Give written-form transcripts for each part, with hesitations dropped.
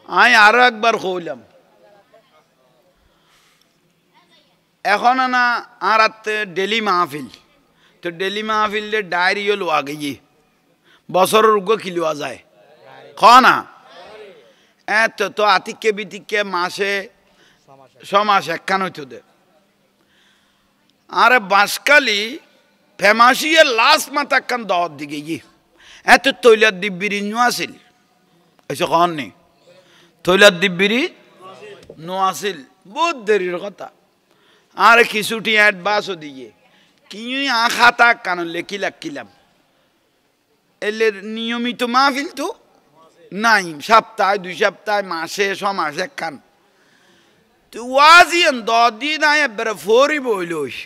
আমি আরো একবার কইলাম এখন না আর ডেলি মাহফিল তো ডেলি মাহফিল ডায়েরিও লোয়া গিয়ে বছরের উগ্র কি লোয়া যায় না তো আতিককে বিতিককে মাসে ছমাস একখান হইতো দে আরে বাঁশকালি ফেমাসিয়ে লাস্ট মাথা একখান দর দিকে গিয়ে এত তৈলার দিব্যিরি নো আসিল এসে কন নেই তৈলার দিব্যিরি নো আসিল বহুত দেরির কথা আর কিছুটি অ্যাডভান্সও দিয়ে কি খাতা কান লেখি লাকিলাম এলে নিয়মিত মাহফিল তো নাই সপ্তাহে 2 সপ্তাহে মাসে ছমাস একখান তো ওয়াজিয়ান 10 দিন আয় এবারে ফরি বইলস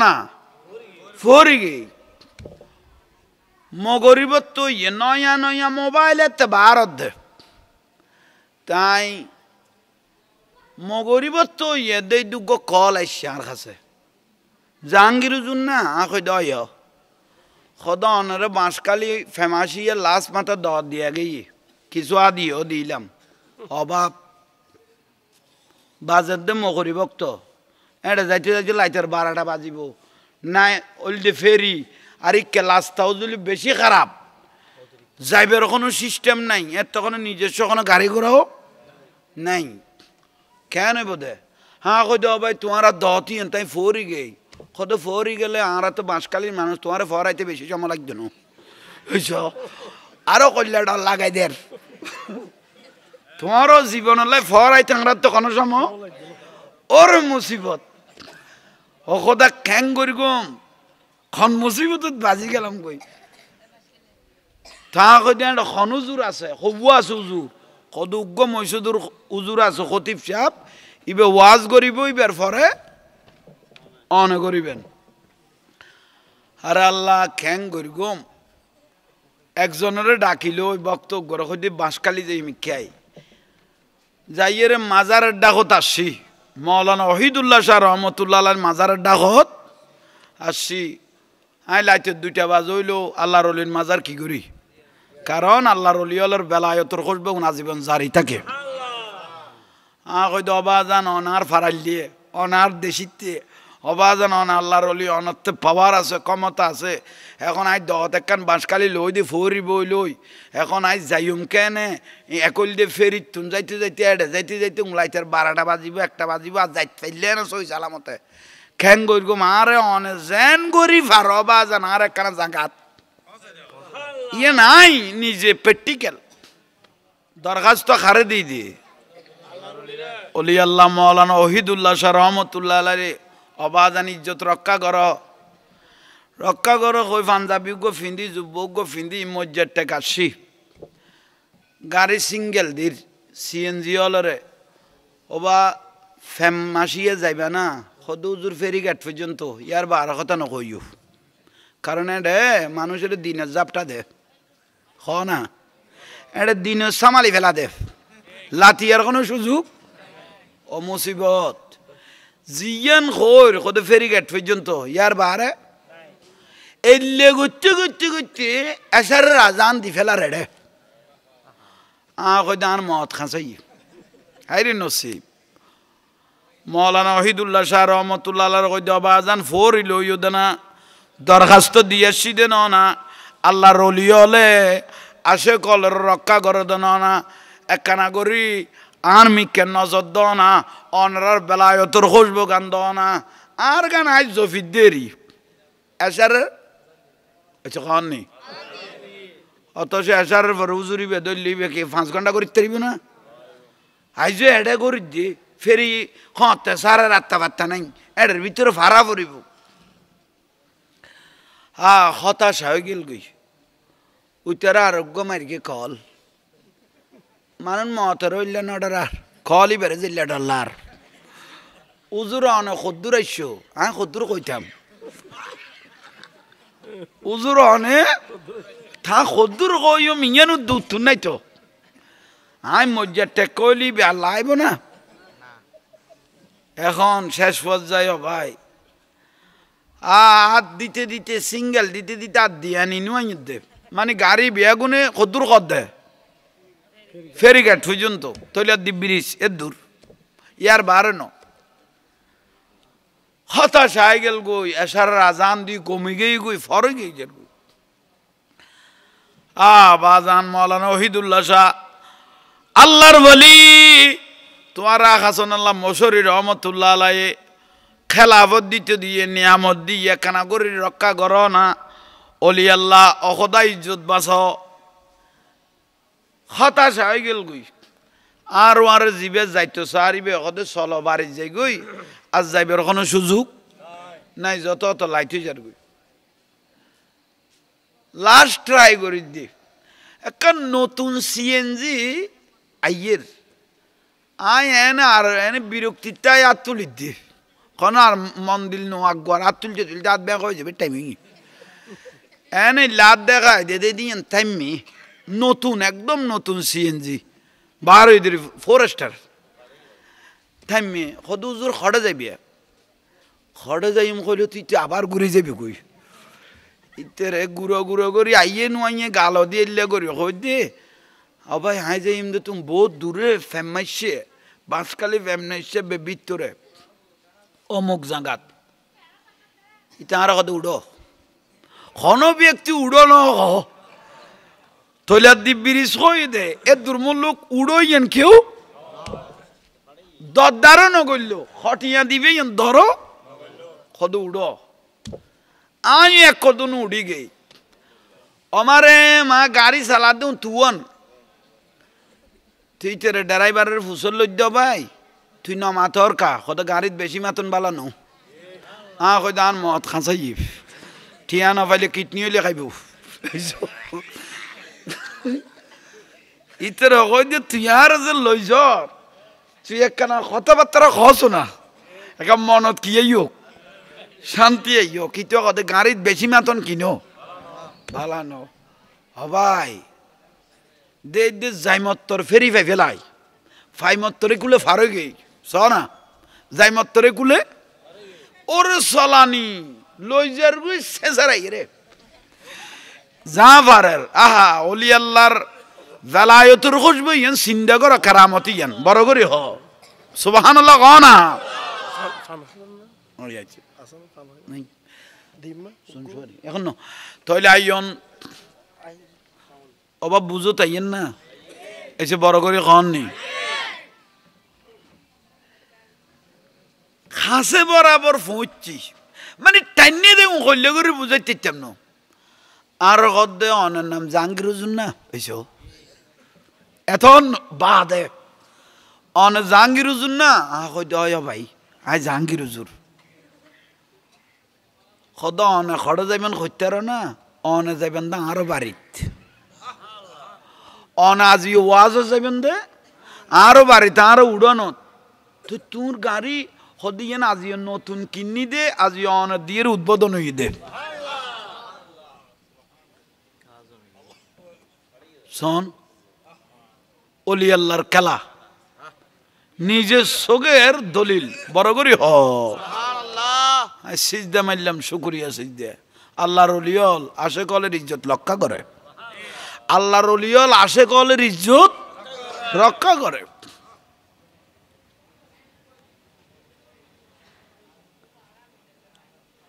না ফরি গে মগরিবত তো নয়া নয়া মোবাইলেতে ভারত দে তাই মগরিবত তো দেই দুগ কল আইসে আর কাছে জাহাঙ্গীর হুজুর না আখই দয় খোদা অনরে বাঁশকালি ফেমাসিয়ে লাস্ট মাথা দর দিয়ে গিয়ে কিছু আদিও দিলাম অভাব বাজার দে মগরিবক তো এটা যাইতে যাইতে লাইটার 12টা বাজিব নাই ওলডে ফেরি আর ইকে লাস্টটাও যদি বেশি খারাপ যাইবার কোনো সিস্টেম নাই এর তো কোনো নিজস্ব কোনো গাড়ি ঘোড়াও নাই কেন বোধে হ্যাঁ কই ভাই তোমার দতি তাই ফরি গে কত ফরি গেলে আর তো বাঁশকালির মানুষ তোমার ফরাইতে বেশি সময় লাগতো না আরো কল্যাটা লাগাই দের তোমারও জীবনের ফরাইতে আমরা তো কোনো সময় ওর মুসিবত ও খোদা খ্যাং করি গম খন মুসিবত বাজি গেলাম কই তা কই খন উজুর আছে হবু আছে উজুর কত উগ্র মৈসুদুর উজুর আছে খতিব সাহেব ইবে ওয়াজ করিব ইবার ফরে অনে করিবেন আর আল্লাহ খ্যাং করি গম একজনের ডাকিল ওই বক্তব্য হইতে বাঁশকালি যাই মিখাই যাইয়ের মাজারের ডাকত আসছি মৌলানা ওহিদুল্লাহ শাহ রহমতুল্লাহ মাজারের ডাকত আসছি আই লাইটের 2টা বাজ হইল আল্লাহর অলির মাজার কি করি কারণ আল্লাহর অলিয়লের বেলায়তর খুশবে আজীবন জারি থাকে কই অবাজান অনার ফারাইল দিয়ে অনার দেশিতে অবাজান অন আল্লাহর অলি অনর্থে পাওয়ার আছে ক্ষমতা আছে এখন আই দত একখান বাঁশকালি লই দিয়ে ফরি বই লই এখন আই যাইম কেনে একল দিয়ে ফেরিত তুন যাইতে যাইতে এডে যাইতে যাইতে লাইটার 12টা বাজিব 1টা বাজিব আর যাইতে পাইলে না সই সালামতে খ্যাং গরিব মারে অনে জেন গরি ফার অবাজান আর একখানা জাগাত ইয়ে নাই নিজে প্র্যাকটিক্যাল দরখাস্ত খারে দিয়ে দিয়ে অলি আল্লাহ মৌলানা ওহিদুল্লাহ শাহ রহমতুল্লাহ আলাইহি অবাজান ইজ্জত রক্ষা কর কই পাঞ্জাবি গো ফিন্দি যুবক গো ফিন্দি মজ্জার টেকা আসি গাড়ি সিঙ্গেল দির সিএনজি অলরে ওবা ফেম মাসিয়ে যাইবা না সদু উজুর ফেরি গেট পর্যন্ত ইয়ার 12 কথা নকইও কারণ এটা মানুষের দিনের জাপটা দে না এটা দিনের সামালি ফেলা দে লাতিয়ার কোনো সুযোগ ও মুসিবত জিয়ান খোর কত ফেরি গেট পর্যন্ত ইয়ার 12 এলে গুচ্ছি গুচ্ছি গুচ্ছি এসার রাজান দি ফেলা রেডে কই দান মত খাঁচাই হাইরে নসিব মৌলানা ওহিদুল্লাহ শাহ রহমতুল্লাহ কই দবাজান ফোর লইও দেনা দরখাস্ত দিয়েছি দেন না আল্লাহর অলি হলে আসে কলের রক্ষা করে দেন না একখানা করি আর মিকে নজর দ না অনরার বেলায়তর খুশবু গান দ না আর গান আজ জফির দেরি এসারের আচ্ছা খান নেই অথচ এসারের পরে উজুরি বেদল লিবে কি 5 ঘন্টা করিতে পারিব না আইজ এডে করি দি ফেরি হতে সারা রাত্তা বাত্তা নাই এডের ভিতরে ভাড়া পড়িব হতাশা হয়ে গেল গই উইতারা আরোগ্য মারিকে কল মানুষ মতের হইলে নডার আর কলই বেড়ে জিল্লা ডলার উজুর অনে খদ্দুর আইসো খদ্দুর কইতাম উজুর অনে থা খদ্দুর কইও মিয়ানো দুধ নাই তো মজ্জা টেক কইলি আর লাইব না এখন শেষ পর্যায়ে ভাই হাত দিতে দিতে সিঙ্গেল দিতে দিতে আর দিয়া নিনু দেব মানে গাড়ি বেগুনে খদ্দুর কর দে ফেরিঘাট পর্যন্ত তৈলাদ্দি ব্রিজ এর দূর ইয়ার বারে ন হতাশ আই গেল গই এসার আজান দি কমে গেই গই ফরে গেই যার গই বাজান মৌলানা ওহিদুল্লাহ শাহ আল্লাহর বলি তোমার হাসান আল্লাহ মশরি রহমতুল্লাহ আলাইহি খেলাফত দিতে দিয়ে নিয়ামত দিয়ে কানাগরি রক্ষা করো না অলি আল্লাহ অখদা ইজ্জত বাঁচ হতাশ হয়ে গেল গই আর জিবে যাইতো সারিবে অখদে চলো বাড়ি যাই গই আজ যাইবার কোনো সুযোগ নাই যত অত লাইতে যার গই লাস্ট ট্রাই করি দি একটা নতুন সিএনজি আইয়ের আয় এনে আর এনে বিরক্তিটাই আর তুলি দিয়ে কোন আর মন দিল নো আকবর আর তুলতে তুলতে হাত ব্যাগ হয়ে যাবে টাইমিং এনে লাদ দেখায় দে দিয়ে টাইমি নতুন একদম নতুন সিএনজি বার হয়ে দিল ফরেস্টার টাইমি সদুজোর খড়ে যাবি খড়ে যাইম কইলে তুই আবার ঘুরে যাবি কই ইতেরে গুঁড়ো গুঁড়ো করি আইয়ে নুয়াইয়ে গালো দিয়ে এলে করি হই দে ভাই হাই যাইম দে তুমি বহুত দূরে ফেমাইছে বাঁশখালি ফেমাইছে ভিতরে অমুক জাগাত ইটা আর কথা উড়ো কোন ব্যক্তি উড়ো ন তৈলাদ্দি ব্রিজ হয়ে দে এ দুর্মূল লোক উড়োইয়েন কেউ দরদারও নগল্য হটিয়া দিবে ধরো কদ উড়ো আমি এক কদন উড়ি গই আমারে মা গাড়ি চালা দিও তুয়ন তুই তেরে ড্রাইভারের ফুসল লইদ ভাই তুই ন মাথর কা কত গাড়িত বেশি মাতন বালানো কই দান মদ খাঁচাই ঠিয়া না পাইলে কিডনি হইলে খাইব ইতের কই দে তুই আর যে লই যর তুই একখানা কথাবার্তা খস না একা মনত কি আইও শান্তি আইও কিন্তু কত গাড়িত বেশি মাতন কিনো বালানো হবাই দে দে যাইমত্তর ফেরি ফাই ফেলাই ফাইমত্তরে কুলে ফারে গেই চ না যাইমত্তরে কুলে ওরে চলানি লই যার গুই শেষারাই রে যা পারের আহা অলি আল্লাহর জালায়তুর খুশবু ইয়ান চিন্তা করো কারামতি ইয়ান বড় করে হ সুবহানাল্লাহ ক না এখন তাহলে আইয়ন অভাব বুঝো তাইয়েন না এসে বড় করে খন নি খাসে বরাবর ফুঁচছি মানে টাইনে দেখুন কল্য করে বুঝাইতে চাম না আর গদ্দে অনার নাম জাহাঙ্গীর হুজুর না এসো এখন বাদে অন জাহাঙ্গীর হুজুর না কইতে হয় ভাই আয় জাহাঙ্গীর হুজুর খদা অনে খড়ে যাইবেন হইতার না অনে যাইবেন দা আরো বাড়িত অন আজি ওয়াজও যাইবেন দে আরো বাড়িতে আরো উড়ানো তো তোর গাড়ি হদিয়েন আজি নতুন কিনি দে আজি অন দিয়ে উদ্বোধন হয়ে দে শোন অলি আল্লাহর খেলা নিজের সোগের দলিল বড় করি হ সিজদা মারলাম শুকরিয়া সিজদা আল্লাহর ওলিয়ল আশে কলের ইজ্জত রক্ষা করে আল্লাহর ওলিয়ল আশে কলের ইজ্জত রক্ষা করে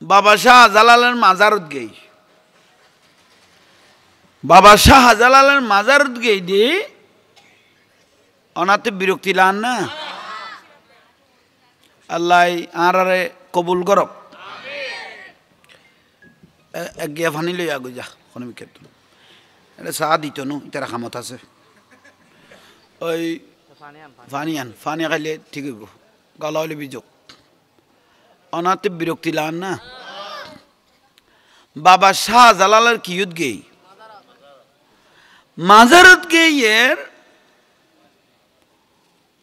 বাবা শাহজালালের মাজারত গেই বাবা শাহজালালের মাজারত গেই দি অনাতে বিরক্তি লান না আল্লাহ আরে কবুল করক এক গিয়া ফানি লই আগু যা কোনো বিক্ষেপ এটা চাহ দিত নো এটা খামত আছে ওই ফানি খাইলে ঠিক হইব গলা হইলে বিযোগ অনাতে বিরক্তি লান না বাবা শাহজালালের কিয়ত গেই মাজারত গেইয়ের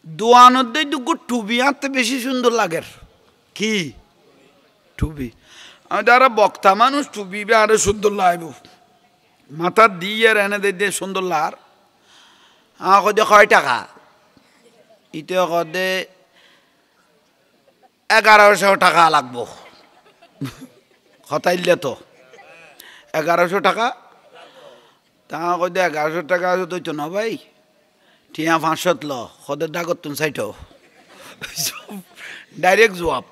দোয়ানত দেই দুগো টুবি আনতে বেশি সুন্দর লাগে কি টুবি আমি যারা বক্তা মানুষ টুবি আরে সুন্দর লাগব মাথার দিয়ে এনে দে সুন্দর লার কদে কয় টাকা ইতে কদে 1100 টাকা লাগবো হতাইলে তো 1100 টাকা তা কদে 1100 টাকা তো না ভাই টিয়া 500 ল খদের ডাকত তুন সাইটো ডাইরেক্ট জবাব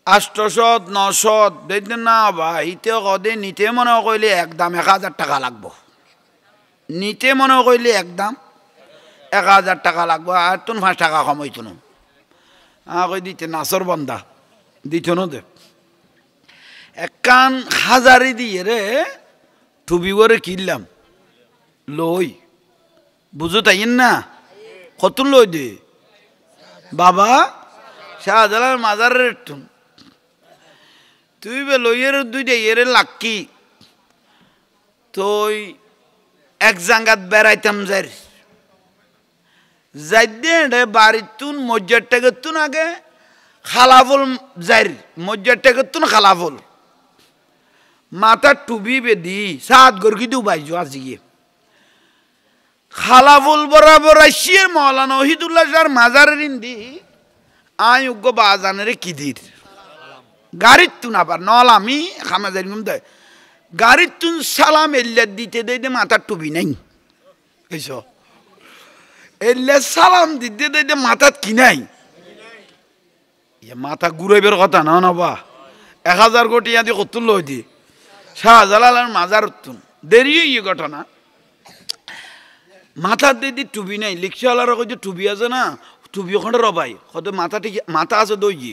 800 900 দেখতেন না ভাই ইতে কদে নিতে মনে কইলে একদম 1000 টাকা লাগবো নিতে মনে কইলে একদম 1000 টাকা লাগবো আর তুন 5 টাকা কমাইত না কই দিতে নাসর বন্দা দিত না দে একান হাজারি দিয়ে রে টুবি করে কিনলাম লই বুঝো তাই না কত লই দে বাবা শাহজালাল মাজারের টুন তুই বে লইয়ের দুইটা এরে লাক্কি তুই এক জাঙ্গাত বেড়াইতাম যাইদে বাড়ির তুন মজ্জার টাকার তুন আগে খালাফল যাই মজ্জার টাকার তুন খালাফল মাথার টুবি বেদি সাত গর্গি দু বাইজো আজিয়ে খালাফল বরাবর আসিয়ে মৌলানা ওহিদুল্লাহ শাহর মাজারের ইন্দি আই উগ্র বাজানের কিদির গাড়ির তুন আবার নল আমি খামাজারি দেয় গাড়ির তুন সালাম এল্লার দিতে দে মাথার টুবি নাই এইস এল্লা সালাম দিতে দে মাথার কি নাই মাথা ঘুরাইবার কথা না না বা 1000 কোটি আদি কত লই দি শাহজালালের মাজার তুন দেরি ইয়ে ঘটনা মাথার দিদি টুবি নাই লিখছালার কই যে টুবি আছে না টুবি ওখানে রবাই কত মাথা ঠিক মাথা আছে দই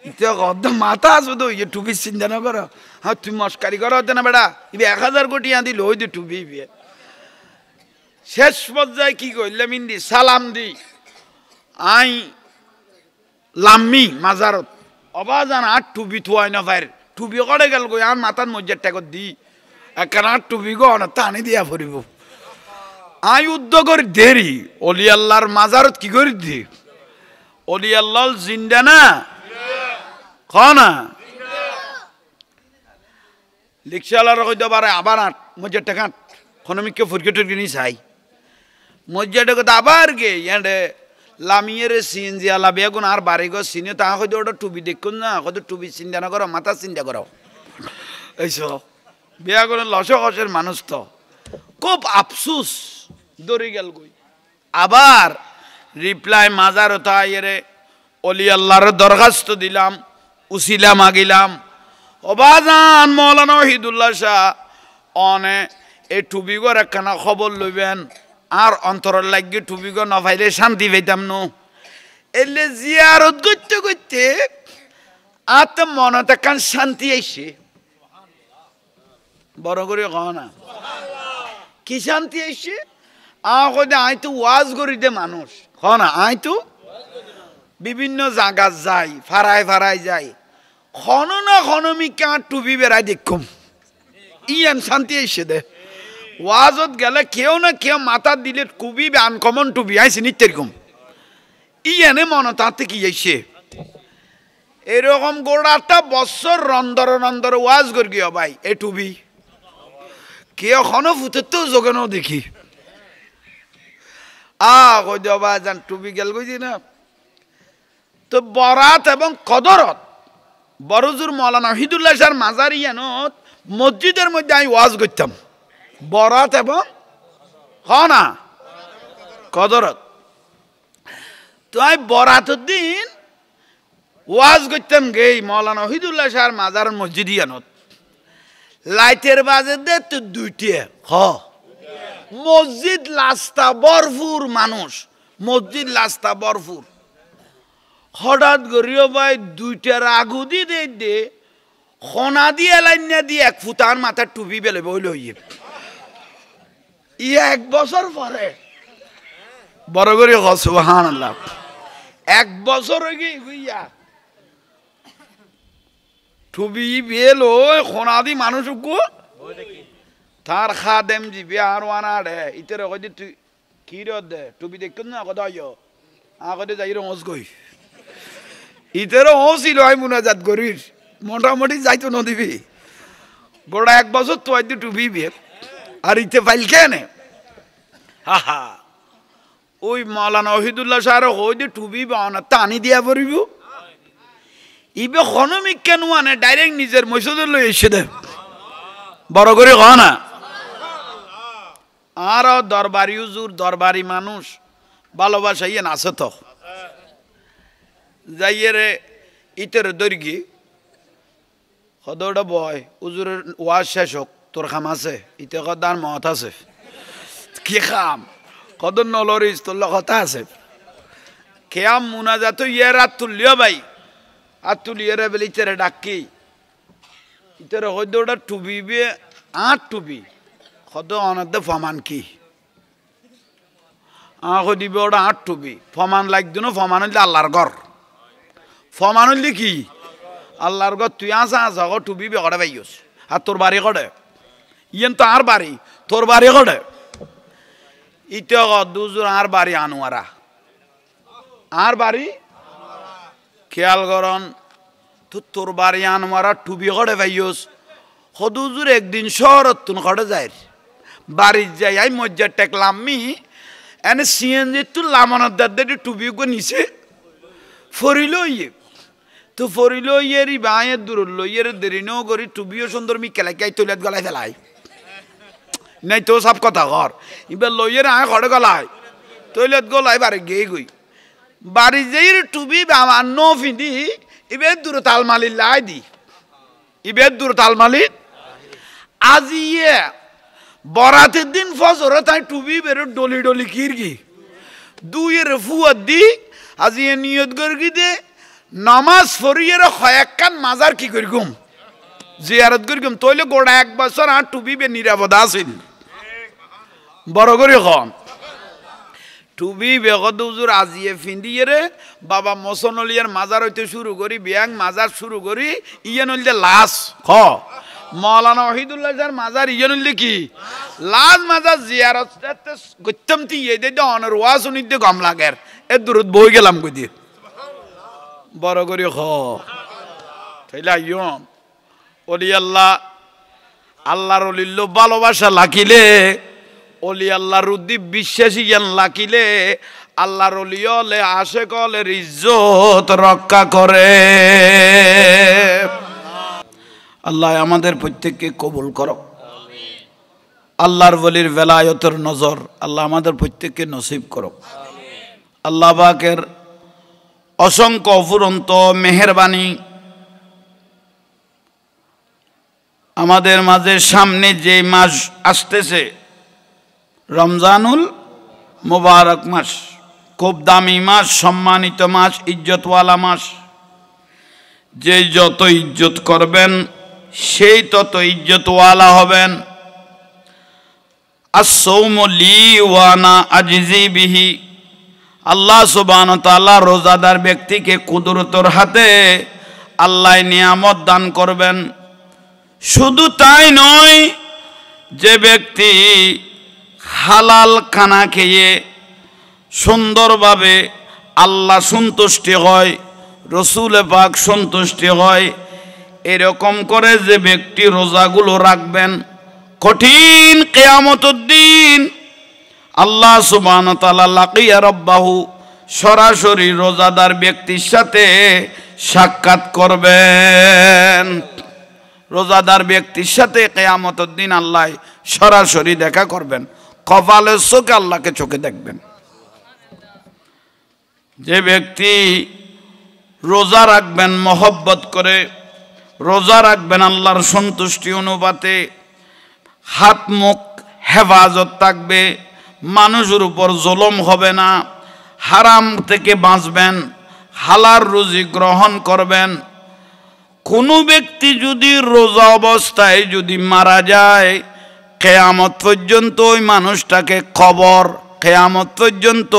ইতিয়া কত মাথা আছে দই টুবি চিন্তা না করো হ্যাঁ তুই মস্কারি করো হতে না বেড়া ইবে 1000 কোটি আদি লই দি টুবি বিয়ে শেষ পর্যায়ে কি কইলাম ইন্দি সালাম দি আই লাম্মি মাজারত অবাজান আর টুবি থুয়াই না ভাইর টুবি করে গেল গো আর মাথার মজ্জার টাকা দি একখান আর টুবি গো না টানি দিয়া ফুরিব আই উদ্যোগের দেরি অলি আল্লাহর মাজারত কি করি দি অলি আল্লাহ জিন্দা না না লিখশালার কইতে পারে আবার আট মজ্জার টাকা খনমিককে ফুরকে টুরকে নি চাই মজ্জার টাকা আবার গে ইয়ান্ডে লামিয়ের সিনজি আলা বেগুন আর বাড়ি গো সিনে তা হয়তো ওটা টুবি দেখুন না হয়তো টুবি চিন্তা না করো মাথা চিন্তা করো এইসব বিয়া করে লসের মানুষ তো খুব আফসুস দৌড়ে গেল গই আবার রিপ্লাই মাজার তাইরে অলি আল্লাহর দরখাস্ত দিলাম উসিলা মাগিলাম অবাজান মৌলানা ওহিদুল্লাহ শাহ অনে এই টুবিগর একখানা খবর লইবেন আর অন্তরের লাগিয়ে টুবিগর না পাইলে শান্তি পাইতাম নো এলে জিয়ারত করতে করতে আর মনত একখান শান্তি আইসে বড় করে কহ না কি শান্তি আইসে আই তো ওয়াজ করি দে মানুষ খ না আই তো বিভিন্ন জায়গা যাই ফারাই যাই খন না খনমিকে আর টুবি বেড়াই দেখুম ইয়ান শান্তি আইসে দে ওয়াজত গেলে কেউ না কেউ মাথা দিলে খুবই আনকমন টুবি আইসে নিত্যেরকম ইয়ানে মনে তাতে কি আইসে এরকম গোড়াটা বছর রন্দর ওয়াজ করি গিয়ে ভাই এ টুবি কেউ খনো ফুটেতেও যোগানো দেখি কই দেবা যান টুবি গেল কই না তো বরাত এবং কদরত বড়জুর মৌলানা ওহিদুল্লাহ শাহর মাজার ইয়ানত মসজিদের মধ্যে আমি ওয়াজ করতাম বরাত এবং না কদরত তো আমি বরাতের দিন ওয়াজ করতাম গেই মৌলানা ওহিদুল্লাহ শাহর মাজার মসজিদ ইয়ানত লাইটের বাজে দে তো দুইটে মসজিদ লাস্তা বরফুর মানুষ মসজিদ লাস্তা বরফুর হঠাৎ গরিও ভাই দুইটার আগুদি দে খনা দিয়ে লাইনা দিয়ে এক ফুটার মাথার টুপি বেলে বইল এক বছর পরে বড় করে সুবহানাল্লাহ 1 বছর হইয়া টুপি বেল খনা দি মানুষ তার খাদেম জিবি আর ওয়ানা দে ইতের কই দি তুই কি দে টুপি দেখুন না কথা আগতে যাই রঙস গই ইতেরও হছিল আই মুনাজাত করির মোটামুটি যাইতো নদিবি গোড়া 1 বছর তো আইদি টুপি বের আর ইতে ফাইল কেনে হা ওই মৌলানা ওহিদুল্লাহ শাহর হই দি টুপি বানা টানি দিয়া পড়িব ইবে খনমিক কেন আনে ডাইরেক্ট নিজের মসজিদে লই এসে দে বড় করে কহ না আরও দরবারি হুজুর দরবারি মানুষ ভালোবাসা ইয়ে আছে তো যাইয়ে রে ইতের দৈর্ঘ্য সদৌটা বয় হুজুরের ওয়াজ শেষ হোক তোর খাম আছে ইতে কদার মত আছে কি খাম কদর নলরিস তোর কথা আছে কেয়াম মুনাজাত ইয়ের আর তুলিও ভাই আর তুলিয়ে রে বলে ইতেরে ডাকি ইতেরে হয়তো ওটা টুবিবে আট টুবি কত অনাদ ফমান কি দিবে ওটা আট টুবি ফমান লাগতো না ফমান হইলে আল্লাহর ঘর ফমান হইলে কি আল্লাহর ঘর তুই আসা আসা টুবি বেকড়ে পাইস আর তোর বাড়ি কড়ে ইয়েন তো আর বাড়ি তোর বাড়ি কড়ে ইতে দুজোর আর বাড়ি আনোয়ারা আর বাড়ি খেয়াল করন তো তোর বাড়ি আনোয়ারা টুবি কড়ে পাইস সদুজুর একদিন শহরত তুন কড়ে যায় বাড়ির যাই আই মজ্জার টেকলাম মি এনে সিএনজি তো লামানোর দাদি টুবি গো নিছে ফরিল ইয়ে তো ফরিল ইয়ের বাঁয়ের দূর লইয়ের দেরি নো করি টুবিও সুন্দর মি কেলাকাই তৈলাত গলায় ফেলাই নাই তো সব কথা ঘর এবার লইয়ের আয় ঘরে গলায় তৈলাত গলায় বাড়ি গিয়ে গই বাড়ি যেই টুবি আমার নো ফিদি এবার দূর তালমালি লাই দি এবার দূর তালমালি আজি ইয়ে বরাতের দিন ফজরে তাই টুবি বেরো ডলি ডলি কিরগি দুইয়ের ফুয়ার দি আজি নিয়ত করগি দে নামাজ ফরিয়ের কয়েকখান মাজার কি করিগুম জিয়ারত করিগুম তইলে গোড়া এক বছর আর টুবি বে নিরাপদ আছিল বড় করে কম টুবি বেগদ হুজুর আজিয়ে ফিন্দিয়ে রে বাবা মসনলিয়ার মাজার হইতে শুরু করি ব্যাং মাজার শুরু করি ইয়ে নইলে লাশ খ মৌলানা ওহিদুল্লাহ যার মাজার ইয়ে নইলে কি লাশ মাজার জিয়ারত গত্যম তি ইয়ে দে অনের ওয়া শুনিতে গম লাগের এ দূরত বই গেলাম কই দিয়ে বড় করে খ তাইলে ইয়ম অলি আল্লাহ আল্লাহর অলিল্য ভালোবাসা লাকিলে অলি আল্লাহর উদ্দি বিশ্বাসী জ্ঞান লাকিলে আল্লাহর অলিয়লে আশেকলের ইজ্জত রক্ষা করে আল্লাহ আমাদের প্রত্যেককে কবুল করো আল্লাহর ওলির বেলায়তের নজর আল্লাহ আমাদের প্রত্যেককে নসিব করো আল্লাহ পাকের অসংখ্য অফুরন্ত মেহেরবানি আমাদের মাঝে সামনে যে মাস আসতেছে রমজানুল মুবারক মাস খুব দামি মাস সম্মানিত মাস ইজ্জতওয়ালা মাস যে যত ইজ্জত করবেন সেই তত ইজ্জতওয়ালা হবেন as-sawmu li wa ana ajzi bihi আল্লাহ সুবহানাহু ওয়া তাআলা রোজাদার ব্যক্তিকে কুদরতের হাতে আল্লাহ নিয়ামত দান করবেন শুধু তাই নয় যে ব্যক্তি হালাল খানা খেয়ে সুন্দরভাবে আল্লাহ সন্তুষ্টি হয় রসুল পাক সন্তুষ্টি হয় এরকম করে যে ব্যক্তি রোজাগুলো রাখবেন কঠিন কিয়ামতের দিন আল্লাহ সুবহানাহু ওয়া তাআলা লাকিয়া রাব্বাহু সরাসরি রোজাদার ব্যক্তির সাথে সাক্ষাৎ করবেন রোজাদার ব্যক্তির সাথে কিয়ামতের দিন আল্লাহ সরাসরি দেখা করবেন কপালের চোখে আল্লাহকে চোখে দেখবেন যে ব্যক্তি রোজা রাখবেন মহব্বত করে রোজা রাখবেন আল্লাহর সন্তুষ্টি অনুপাতে হাত মুখ হেফাজত থাকবে মানুষের উপর জুলুম হবে না হারাম থেকে বাঁচবেন হালাল রুজি গ্রহণ করবেন কোনো ব্যক্তি যদি রোজা অবস্থায় যদি মারা যায় কিয়ামত পর্যন্ত ওই মানুষটাকে কবর কিয়ামত পর্যন্ত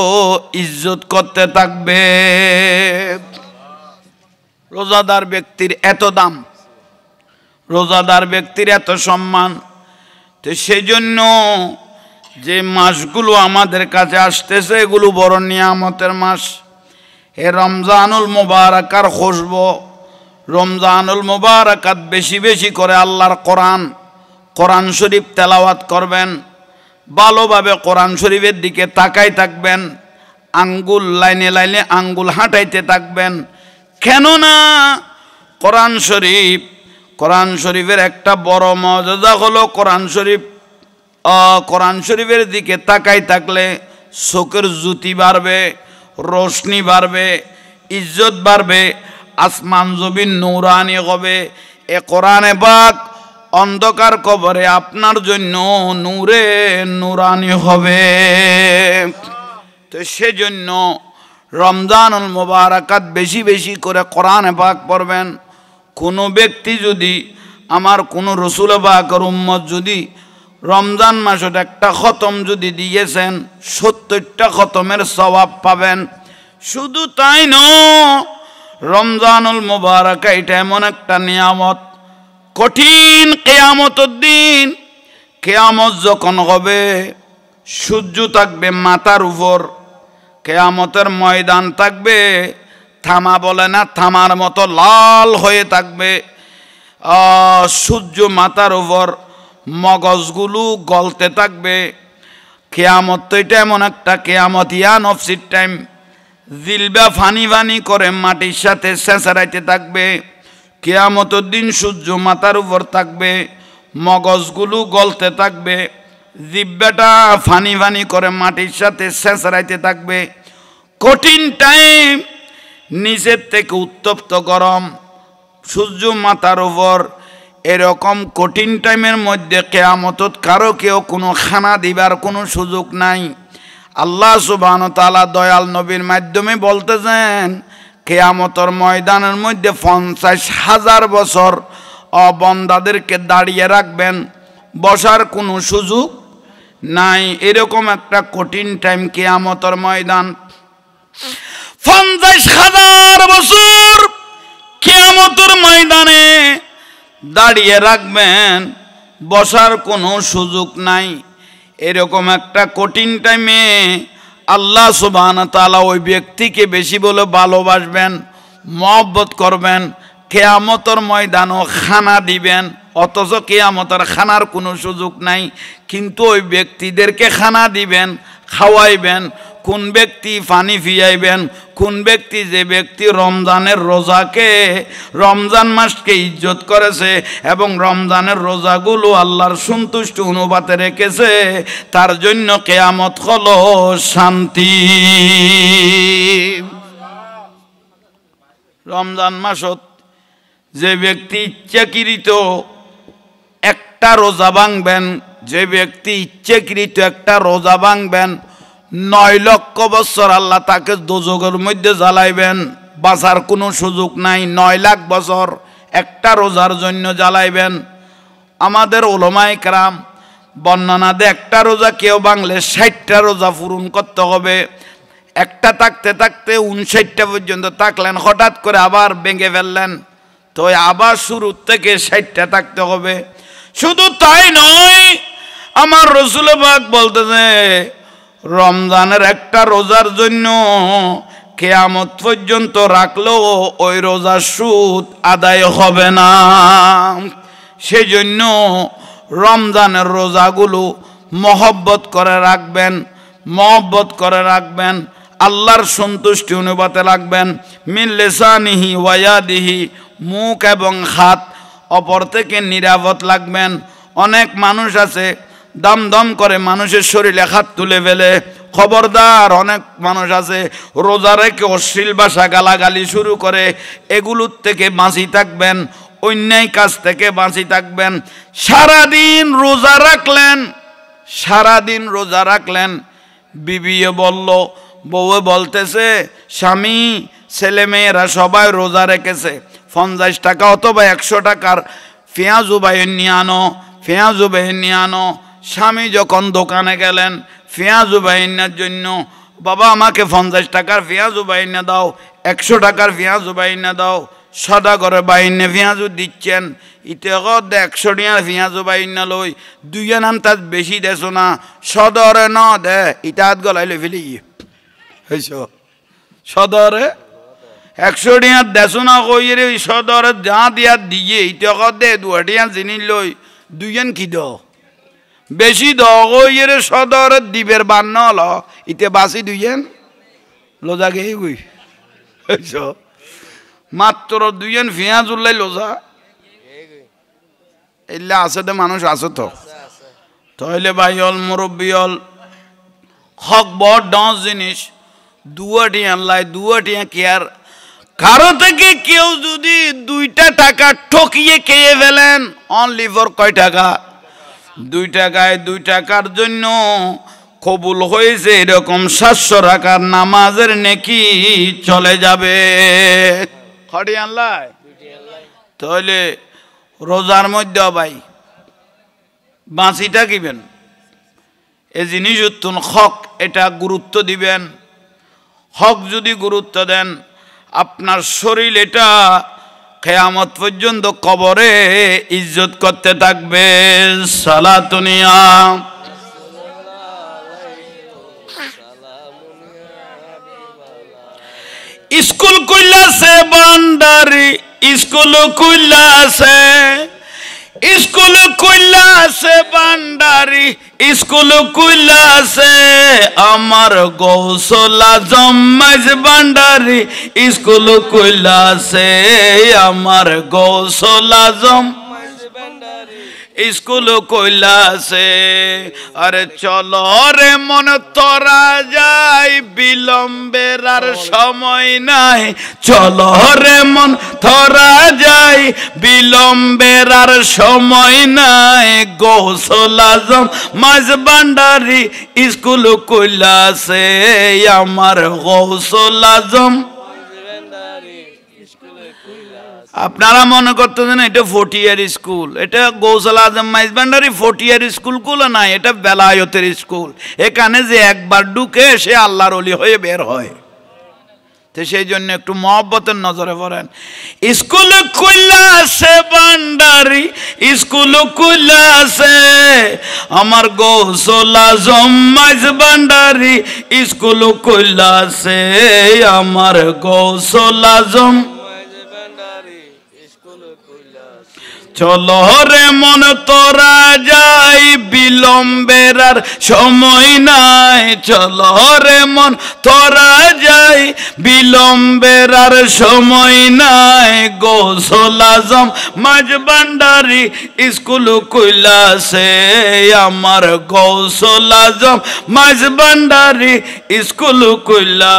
ইজ্জত করতে থাকবে রোজাদার ব্যক্তির এত দাম রোজাদার ব্যক্তির এত সম্মান তো সেই জন্য যে মাসগুলো আমাদের কাছে আসতেছে এগুলো বড় নিয়ামতের মাস এ রমজানুল মুবারাকার খুশবু রমজানুল মুবারাকাত বেশি বেশি করে আল্লাহর কোরআন শরীফ তেলাওয়াত করবেন ভালোভাবে কোরআন শরীফের দিকে তাকাই থাকবেন আঙ্গুল লাইনে লাইনে আঙ্গুল হাঁটাইতে থাকবেন কেননা কোরআন শরীফের একটা বড় মর্যাদা হলো কোরআন শরীফ কোরআন শরীফের দিকে তাকাই থাকলে চোখের জ্যোতি বাড়বে, রোশনি বাড়বে, ইজ্জত বাড়বে, আসমান জমিন নূরানি হবে। এ কোরআনে পাক অন্ধকার কবরে আপনার জন্য নূরে নূরানি হবে। তো সেজন্য রমজানুল মুবারাকাত বেশি বেশি করে কোরআনে পাক পড়বেন। কোনো ব্যক্তি যদি, আমার কোনো রসুল পাকের উম্মত যদি রমজান মাসে একটা খতম যদি দিয়েছেন, 70টা খতমের সওয়াব পাবেন। শুধু তাই নয়, রমজানুল মুবারাক এটা এমন একটা নিয়ামত, কঠিন কিয়ামতের দিন, কিয়ামত যখন হবে সূর্য থাকবে মাথার উপর, কিয়ামতের ময়দান থাকবে থামা বলে না, থামার মতো লাল হয়ে থাকবে, সূর্য মাথার উপর, মগজগুলো গলতে থাকবে। কিয়ামত তো এটা এমন একটা কিয়ামত, ইয়া নফসির টাইম, জিলবা ফানি ফানি করে মাটির সাথে চেঁচারাইতে থাকবে। কিয়ামতের দিন সূর্য মাথার উপর থাকবে, মগজগুলো গলতে থাকবে, জিব্বাটা ফানি ফানি করে মাটির সাথে চেঁচারাইতে থাকবে। কঠিন টাইম, নিচের থেকে উত্তপ্ত গরম, সূর্য মাথার উপর। এরকম কঠিন টাইমের মধ্যে কিয়ামতত কারো কেউ কোনো খানা দিবার কোনো সুযোগ নাই। আল্লাহ সুবহানাহু ওয়া তাআলা দয়াল নবীর মাধ্যমে বলতেছেন, কিয়ামতের ময়দানের মধ্যে 50,000 বছর বান্দাদেরকে দাঁড়িয়ে রাখবেন, বসার কোনো সুযোগ নাই। এরকম একটা কঠিন টাইম কিয়ামতের ময়দান। 50,000 বছর কিয়ামতের ময়দানে দাঁড়িয়ে রাখবেন, বসার কোনো সুযোগ নাই। এরকম একটা কঠিন টাইমে আল্লাহ সুবহানাহু ওয়া তাআলা ওই ব্যক্তিকে বেশি বলে ভালোবাসবেন, মহব্বত করবেন, কিয়ামতের ময়দানও খানা দিবেন। অথচ কিয়ামতের খানার কোনো সুযোগ নাই, কিন্তু ওই ব্যক্তিদেরকে খানা দিবেন, খাওয়াইবেন। কোন ব্যক্তি? পানি পিয়াইবেন। কোন ব্যক্তি? যে ব্যক্তি রমজানের রোজাকে, রমজান মাসকে ইজ্জত করেছে এবং রমজানের রোজাগুলো আল্লাহর সন্তুষ্টি অনুপাতে রেখেছে, তার জন্য কিয়ামত হলো শান্তি। রমজান মাসত যে ব্যক্তি ইচ্ছাকৃত একটা রোজা ভাঙবেন, যে ব্যক্তি ইচ্ছাকৃত একটা রোজা ভাঙবেন, 9 লক্ষ বছর আল্লাহ তাকে দোজখের মধ্যে জ্বালাইবেন, বাঁচার কোনো সুযোগ নাই। 9 লাখ বছর একটা রোজার জন্য জ্বালাইবেন। আমাদের উলামায়ে কেরাম বর্ণনা দেয়, একটা রোজা কেউ ভাঙলে 60টা রোজা পূরণ করতে হবে। একটা থাকতে থাকতে 59টা পর্যন্ত থাকলেন, হঠাৎ করে আবার ভেঙে ফেললেন, তো আবার শুরুর থেকে 60টা থাকতে হবে। শুধু তাই নয়, আমার রাসূল পাক বলতেছে, রমজানের একটা রোজার জন্য কিয়ামত পর্যন্ত রাখলেও ওই রোজার সুদ আদায় হবে না। সেজন্য রমজানের রোজাগুলো মহব্বত করে রাখবেন, মহব্বত করে রাখবেন, আল্লাহর সন্তুষ্টি অনুপাতে রাখবেন। মিন লিসানিহি ওয়া ইয়াদিহি, মুখ এবং হাত অপর থেকে নিরাপদ রাখবেন। অনেক মানুষ আছে দম দম করে মানুষের শরীরে হাত তুলে ফেলে। খবরদার, অনেক মানুষ আছে রোজা রেখে অশ্লীল ভাষা গালাগালি শুরু করে। এগুলোর থেকে বাঁচি থাকবেন, অন্যায় কাজ থেকে বাঁচি থাকবেন। সারাদিন রোজা রাখলেন, সারাদিন রোজা রাখলেন, বিবিয়ে বলল, বউয়ে বলতেছে, স্বামী ছেলেমেয়েরা সবাই রোজা রেখেছে, 50 টাকা অথবা 100 টাকার পেঁয়াজ বাইন নিয়ে আনো, পেঁয়াজ বাইন নিয়ে আনো। স্বামী যখন দোকানে গেলেন পেঁয়াজ বাইনার জন্য, বাবা আমাকে 50 টাকার পেঁয়াজ বাইনা দাও, 100 টাকার পেঁয়াজ বাইনা দাও। সদা করে বাইনে পেঁয়াজও দিচ্ছেন, ইতে 100 টাকার পেঁয়াজ বাইনা লই, 2 নাম তার বেশি দেছো না, সদরে ন দে, ইটা হাত গলাইলে ফেলি হয়েছ। সদরে 100 টাকা দেছো না, কইরে সদরে যা দিয়া দিয়ে ইতে দে 2 টাকা জিনিস লই, 2 কি দ বেশি দ, কইরে সদরে দিবের বান্ন হল, ইতে বাসি 2 লোজা গেই গই হয়েছ। মাত্র 2 পেঁয়াজ উল্লাই লোজা এলে আছে তো, মানুষ আছে তো। তাহলে ভাই হল মুরব্বী হল হক বড় ডান্স জিনিস দুয়াটি আনলাই দুয়াটি কেয়ার কারো থেকে কেউ যদি 2টা টাকা ঠকিয়ে খেয়ে ফেলেন অনলি ফর কয় টাকা 2 টাকায় 2 টাকার জন্য কবুল হয়েছে এরকম 700 টাকার নামাজের নেকি চলে যাবে খড়ি আনলাই তাহলে রোজার মধ্যে ভাই বাঁচিটা কিবেন এই জিনিস উত্তম হক এটা গুরুত্ব দিবেন হক যদি গুরুত্ব দেন আপনার শরীর এটা কিয়ামত পর্যন্ত কবরে ইজ্জত করতে থাকবে সালাতুনিয়া স্কুল কইলাছে বান্দারি স্কুল কইলাছে স্কুল কইলাছে বান্দারি স্কুল কইলাছে আমার গৌসুল আজম মাঝ বান্দারি স্কুল কইলাছে আমার গৌসুল আজম স্কুল কইলাছে আরে চলো রে মন তোরা যাই বিলম্বের আর সময় নাই চলো রে মন তোরা যাই বিলম্বের আর সময় নাই গৌসুল আজম মাঝ ভান্ডারী স্কুল কইলাছে আমার গৌসুল আজম আপনারা মনে করতেছেন এটা 40 ইয়ার স্কুল এটা গৌসুল আজম মাইজ ভান্ডারী 40 ইয়ার স্কুল কুল না এটা বেলায়েতের স্কুল এখানে যে একবার ঢুকে সে আল্লাহর ওলি হয়ে বের হয় তো সেই জন্য একটু মহব্বতের নজরে পড়েন স্কুল কইলাছে ভান্ডারী স্কুল কইলাছে আমার গৌসুল আজম মাইজ ভান্ডারী স্কুল কইলাছে আমার গৌসুল আজম চলো রে মন তোরা যাই বিলম্বের আর সময় নাই চলো রে মন তোরা যাই বিলম্বের আর সময় নাই গৌসুল আজম মাঝ ভান্ডারী স্কুল কইলাছে আমার গৌসুল আজম মাঝ ভান্ডারী স্কুল কইলা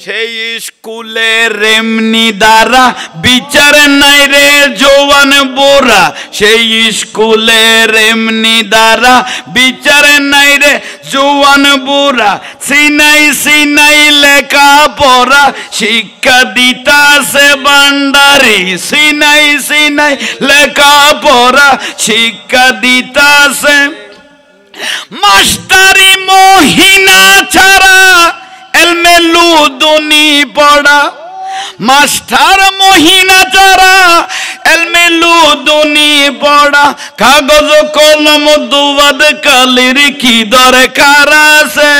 সেই স্কুলের এমনি দ্বারা বিচার নাই রে জওয়ান বোরা সেই স্কুলের এমনি দ্বারা বিচার নাই রে জওয়ান বোরা সিনাই সিনাই লেখা পড়া শিক্ষা দিতাছে ভান্ডারী সিনাই সিনাই লেখা পড়া শিক্ষা দিতাছে মাস্টারি মহিনা ছাড়া এলমে লুদুনি পড়া মাস্টার মহিনা ছাড়া এলমে লুদুনি পড়া কাগজ কলম দুয়াদ কালির কি দরকার আছে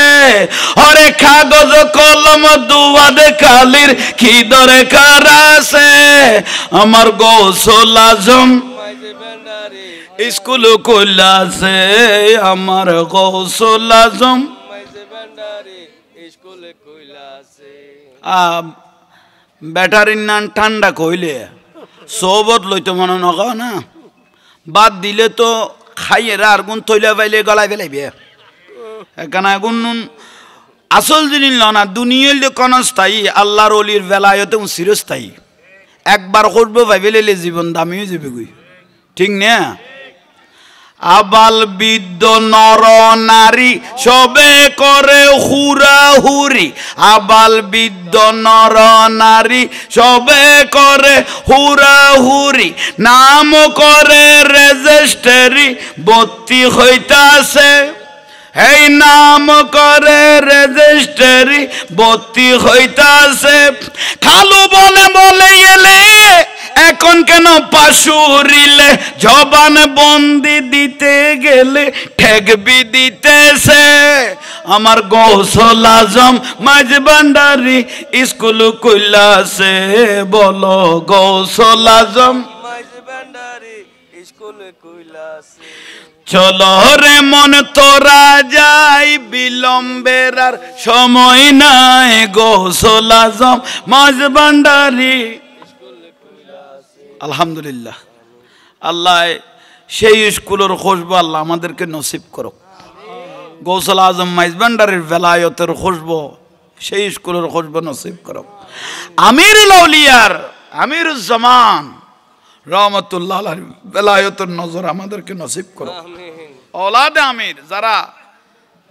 ওরে কাগজ কলম দুয়াদ কালির কি দরকার আছে আমার গৌসুল আজম স্কুল কইলাছে আমার গৌসুল আজম ব্যাটারির নান ঠান্ডা কইলে সবত লইতে মনে নগাও না বাদ দিলে তো খাইয়েরা আর গুণ তৈলা পাইলে গলায় ফেলাইবে এখানে আগুন আসল জিনিস না দুনিয়ার কোন স্থায়ী আল্লাহর অলির বেলায়তে চিরস্থায়ী একবার করবো ভাইবে লেলে জীবন দামিও যাবে গই ঠিক না আবাল বৃদ্ধ নর নারী সবে করে হুরাহুরি আবাল বৃদ্ধ নর নারী সবে করে হুরাহুরি নাম করে রেজিস্ট্রি ভর্তি হইতাছে এই নাম করে রেজিস্ট্রি ভর্তি হইতাছে খালু বলে বলে এলে এখন কেন পাশুরিলে জবান বন্দি দিতে গেলে ঠেকবি দিতেছে আমার গৌসুল আজম মাঝ ভান্ডারী স্কুল কইলাছে বলো গৌসুল আজম মাঝ ভান্ডারী স্কুল কইলাছে চলো রে মন তোরা যাই বিলম্বের আর সময় নাই গৌসুল আজম মাঝ ভান্ডারী আলহামদুলিল্লাহ আল্লাহ সেই স্কুলের খুশবু আল্লাহ আমাদেরকে নসিব করুক। গৌসুল আজম মাইজভান্ডারির বেলায়তের খুশবু, সেই স্কুলের খুশবু নসিব করুক। আমিরুল আউলিয়ার আমিরুজ্জামান রহমতুল্লাহ আলাইহি বেলায়তের নজর আমাদেরকে নসিব করুক। ওলাদে আমির যারা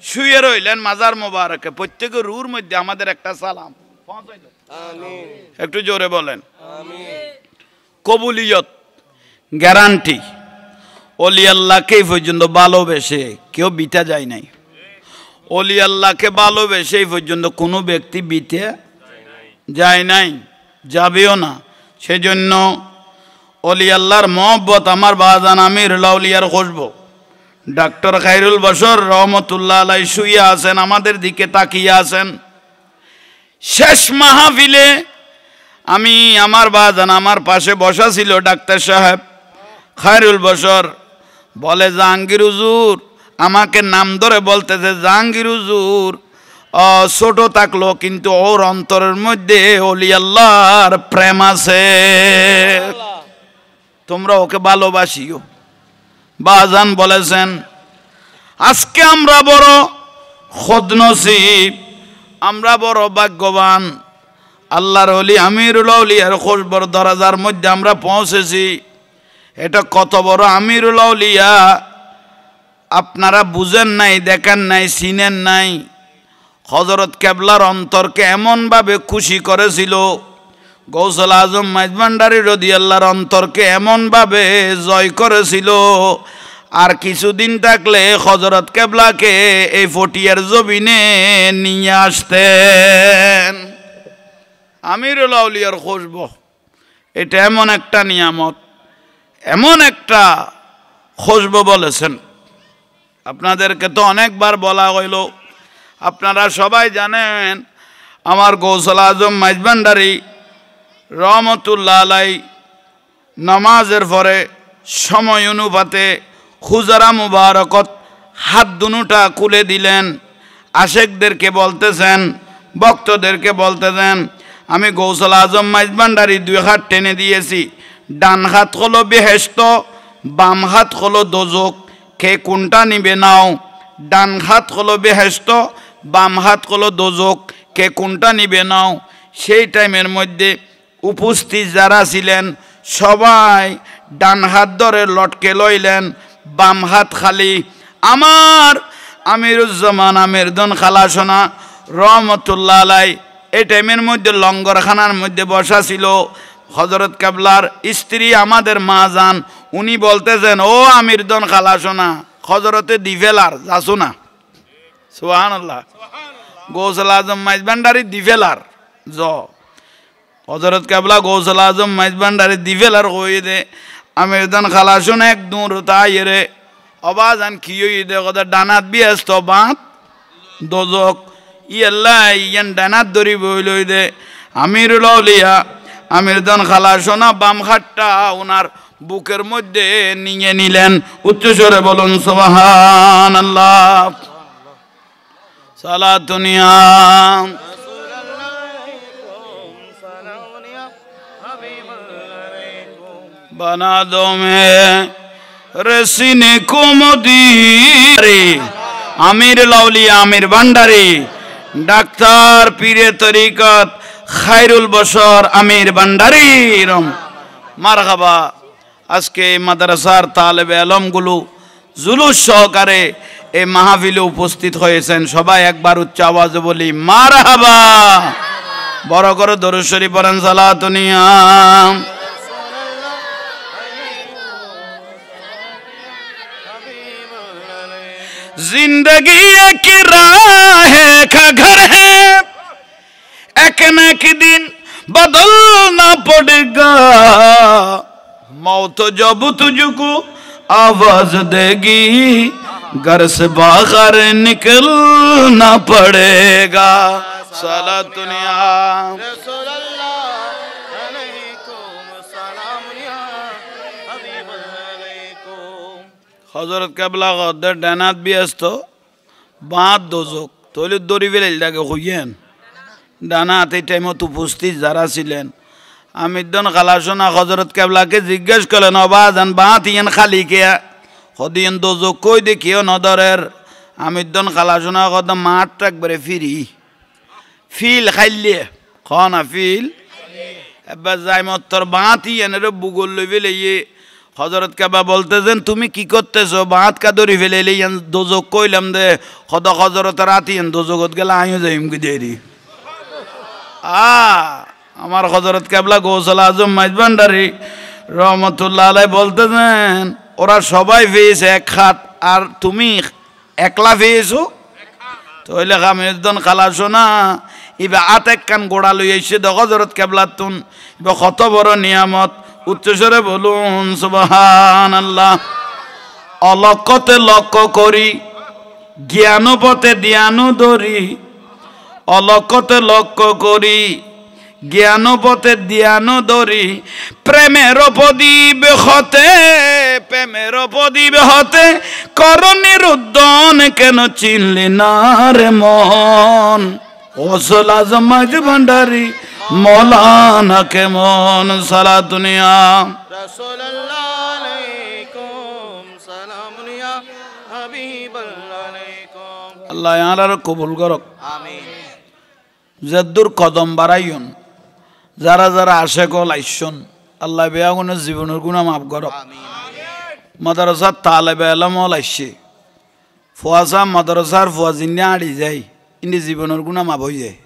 শুয়ে রইলেন মাজার মোবারকে, প্রত্যেকের রুর মধ্যে আমাদের একটা সালাম একটু জোরে বলেন। কবুলিয়ত গ্যারান্টি। অলি আল্লাহকে এই পর্যন্ত ভালোবেসে কেউ বিতে যায় নাই। অলি আল্লাহকে ভালোবেসে এই পর্যন্ত কোনো ব্যক্তি বিতে যায় নাই, যাবেও না। সেজন্য অলি আল্লাহর মহব্বত আমার বাজান আমিরুল আউলিয়ার খুশবু। ডাক্তার খায়রুল বশর রহমতুল্লাহ আলাইহি শুয়ে আছেন, আমাদের দিকে তাকিয়ে আছেন। শেষ মাহফিলে আমি আমার বাজান আমার পাশে বসা ছিল ডাক্তার সাহেব খায়রুল বশর, বলে জাহাঙ্গীর হুজুর, আমাকে নাম ধরে বলতেছে জাহাঙ্গীর হুজুর ছোট থাকলো কিন্তু ওর অন্তরের মধ্যে অলি আল্লাহর প্রেম আছে, তোমরা ওকে ভালোবাসিও। বাজান বলেছেন আজকে আমরা বড় খুদনসিব, আমরা বড় ভাগ্যবান। আল্লাহর ওলি আমিরুল আউলিয়ার খুশবুর দরজার মধ্যে আমরা পৌঁছেছি। এটা কত বড় আমিরুল আউলিয়া আপনারা বুঝেন নাই, দেখেন নাই, চিনেন নাই। হযরত কেবলার অন্তরকে এমনভাবে খুশি করেছিল, গৌসুল আজম মাইজভান্ডারী রাদিয়াল্লাহর অন্তরকে এমনভাবে জয় করেছিল। আর কিছুদিন থাকলে হযরত কেবলাকে এই ফটিয়ার জমিনে নিয়ে আসতেন। আমিরুল আউলিয়ার খুশবু এটা এমন একটা নিয়ামত, এমন একটা খুশবু বলেছেন। আপনাদেরকে তো অনেকবার বলা হইল, আপনারা সবাই জানেন আমার গৌসুল আজম মাইজভান্ডারী রহমতুল্লাহ আলাইহি নামাজের পরে সময় অনুপাতে খুজারা মুবারকত হাত দুটা খুলে দিলেন। আশেকদেরকে বলতেছেন, ভক্তদেরকে বলতেছেন, আমি গৌসুল আজম মাইজভান্ডারী দুই হাত টেনে দিয়েছি। ডান হাত হলো বেহেশত, বাম হাত হলো দোজক, কে কোনটা নিবে নাও। ডান হাত হলো বেহেশত, বাম হাত হলো দোজক, কে কোনটা নিবে নাও। সেই টাইমের মধ্যে উপস্থিত যারা ছিলেন সবাই ডান হাত ধরে লটকে লইলেন, বাম হাত খালি। আমার আমিরুজ্জামান আমিরদন খালাসোনা রহমতুল্লাহ আলাইহি এই টাইমের মধ্যে লঙ্গরখানার মধ্যে বসা ছিল। হযরত কেবলার স্ত্রী আমাদের মা যান, উনি বলতেছেন ও আমিরদন খালাসোনা হযরতে দিভেলার যাসো না। সুবহানাল্লাহ। গৌসুল আজম মাইজভান্ডারী দিভেলার জ হযরত কেবলা গৌসুল আজম মাইজভান্ডারী দিভেলার কই দে আমিরদন খালাসোনা এক দূর তাইরে অবাজান কি হই দে কথা ডানাত বিয়াস্ত বাত দোজক ইয়াল্লাহ ইয়ান ডানাত ধরি বইলই দে। আমিরুল আউলিয়া আমিরদন খালাসোনা বাম হাতটা ওনার বুকের মধ্যে নিয়ে নিলেন। উচ্চস্বরে বলুন সুবহানাল্লাহ। সালাতুনিয়া बना दो मैं रसीने को मदीरे। आमिर लाउलिया आमिर भांडारी डाक्तार पीरे तरीकत खायरुल बशर आमिर भांडारी मारहाबा। আজকে মাদ্রাসার তালেবে আলমগুলো জুলুস সহকারে এই মাহফিলে উপস্থিত হয়েছেন, সবাই একবার উচ্চ আওয়াজে বলি মারহাবা। বড় করে দরুদ শরীফ পড়েন সালাতুনিয়া। जिंदगी एक राह का घर है, एक न एक दिन बदलना पड़ेगा। मौत जब तुझको आवाज देगी, घर से बाहर निकलना पड़ेगा। सलातुनिया হযরত কেবলা গদ্দের ডানাত বিয়াস্ত বাঁধ দোজক তৈলির দড়ি বেলে তাকে হইয়েন ডানাত। এই টাইমত উপস্থিত যারা ছিলেন আমিদ্দন খালাসোনা হজরত কেবলাকে জিজ্ঞেস করলেন অবাজান বাঁত ইয়েন খালি কে হদিয়েন দোজো কই দেখিও নদরের আমিদ্দন খালাসোনা কত মাঠ একবারে ফিরি ফিল খাইলে খনা ফিল এবার যাই মত্তর বাঁত ইয়েনের বুগল লই ফেলে হজরত কেবা বলতেছেন তুমি কি করতেছো বাঁত কা ধরি ফেলে ইয়ান দোজো কইলাম দে হদ হজরত রাতি ইয়ান দোজগত গেলে আমিও যাইম কি দেরি আমার হজরত কেবলা গৌসল আজম মাইজ ভান্ডারী রহমতুল্লাহ আলাই বলতেছেন ওরা সবাই পেয়েছে এক হাত আর তুমি একলা পেয়েছো তইলে খামিদন খালাসো না ইবা আতেক কান গোড়া লই আইছে দ হজরত কেবলা তুন ইবা কত বড় নিয়ামত উচ্চস্বরে বলুন সুবহানাল্লাহ অলকতে লক্ষ্য করি জ্ঞান পথে ধ্যান ধরি অলকতে লক্ষ্য করি জ্ঞান পথে ধ্যান ধরি প্রেমের প্রদীপ হতে করণের উদ্যন কেন চিনলি না রে মন ওসল আজম মাইজ ভান্ডারী মৌলানা কেমন সালা দুনিয়া রাসূলুল্লাহ আলাইকুম সালামুন ইয়া হাবিবাল্লাহ আলাইকুম আল্লাহ ইয়ার কবুল করক আমিন যদ্দুর কদম বাড়াইয়ন যারা যারা আশে কল আইসন আল্লাহ বেয়াগুনের জীবনের গুণা মাফ করক মাদ্রাসার তালেবে এলমল আইসে ফুয়াশা মাদ্রাসার ফুয়াজিনে আড়ি যায় ইনি জীবনের গুণা মাফ হয়ে যায়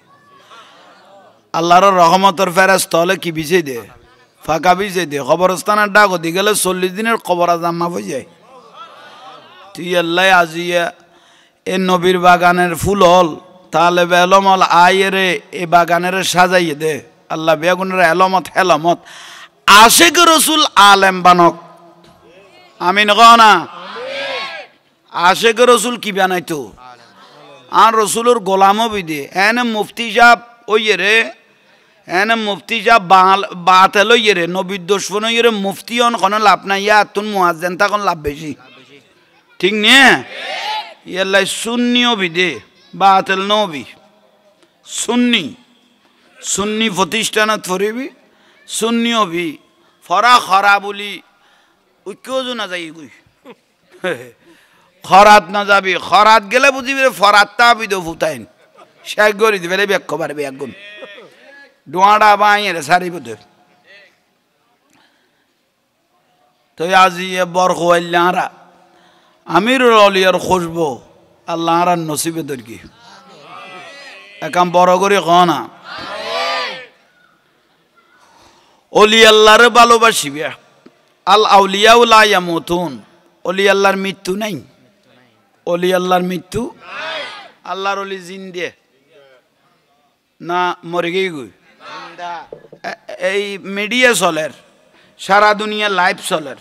আল্লাহর রহমতের ফেরেস্ত হলে কি বিছে দে ফাঁকা বিছে দে কবরস্থানের ডাক দি গেলে 40 দিনের কবর আজাম মাফ হয়ে যায় তুই আল্লাহ আজিয়া এ নবীর বাগানের ফুল হল তাহলে এলমল আয়েরে এ বাগানের সাজাইয়ে দে আল্লাহ বেগুনের এলমত হেলমত আশেক রসুল আলেম বানক আমিন না আশেক রসুল কি বানাইতো আর রসুলের গোলামও বিদে এনে মুফতি সাহ ওইয়ে রে এনে মুফতি সাহ বাতেল ওইয়ে রে নবীর দুশ্মন ওইয়ে রে মুফতি অন কোনো লাভ নাই ইয়া তুন মুয়াজ্জিন তখন লাভ বেশি ঠিক নিয়ে ইয়াল্লাই সুন্নিও বিদে বাতেল নবী সুন্নি প্রতিষ্ঠানত ফরিবি সুন্নিও বি ফরা খরা বলি ঐক্যও না যাই গুই খরাত না যাবি খরাত গেলে বুঝিবি ফরাত তা বিদ ফুটাইন শেষ গরি দিবে ব্যাখ্য পারবে একগুণ ডোয়াডা বাইরে সারি বুধে তো আজি বর খোয়াইলারা আমিরুল আউলিয়ার খুশবো আল্লাহ আর নসিবে দরকি একাম বড় করে কনা অলি আল্লাহরে ভালোবাসিবে আল আউলিয়া লা ইয়ামুতুন অলি আল্লাহর মৃত্যু নাই অলি আল্লাহর মৃত্যু আল্লাহর অলি জিন্দে না মরে গেই গই এই মিডিয়া চলের সারা দুনিয়া লাইভ চলের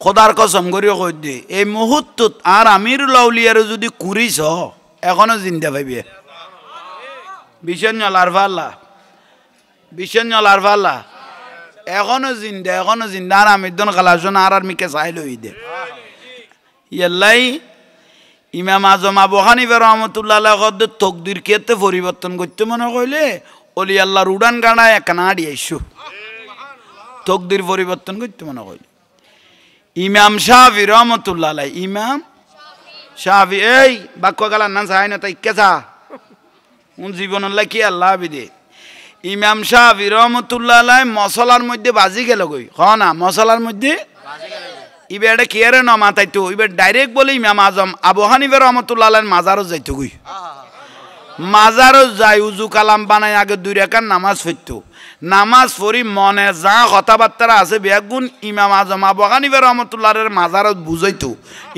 খোদার কসম করিও কই দে এই মুহূর্তত আর আমিরুল আউলিয়ারে যদি কুরিছ এখনো জিন্দা পাইবে বিশাল ফাল্লা এখনো জিন্দা আর আমিরদন খালাসন আর মিকে চাই লই দে ইয়াল্লাই ইমাম আজম আবু হানিফা রহমতুল্লাহ আলাইহি তকদির কেতে পরিবর্তন করতে মনে কইলে অলি আল্লাহর উড়ান গাড়া একনা আড়ি আইসু তকদির পরিবর্তন করতে মনে কইলে ইমাম শাফি রহমতুল্লাহ আলাইহি ইমাম শাফি এই বাক্য গালার নাম চাই না তাই কেছা উন জীবনের কি আল্লাহ বিদে ইমাম শাফি রহমতুল্লাহ আলাইহি মশলার মধ্যে বাজি গেল গই না মশলার মধ্যে ইবে এটা কেয়ারে ন মাতাইতো ইবে ডাইরেক্ট বলে ইমাম আজম আবু হানিফা রহমতুল্লাহ আলাইহি মাজারও যাইতো গই মাজারও যাই উজু কালাম বানাই আগে 2 রাকাত নামাজ পড়তো নামাজ পড়ি মনে যা কথাবার্তা আছে বেগুন ইমাম আজম আবু হানিফা রহমতুল্লাহ আলাইহির মাজারত বুঝাইতো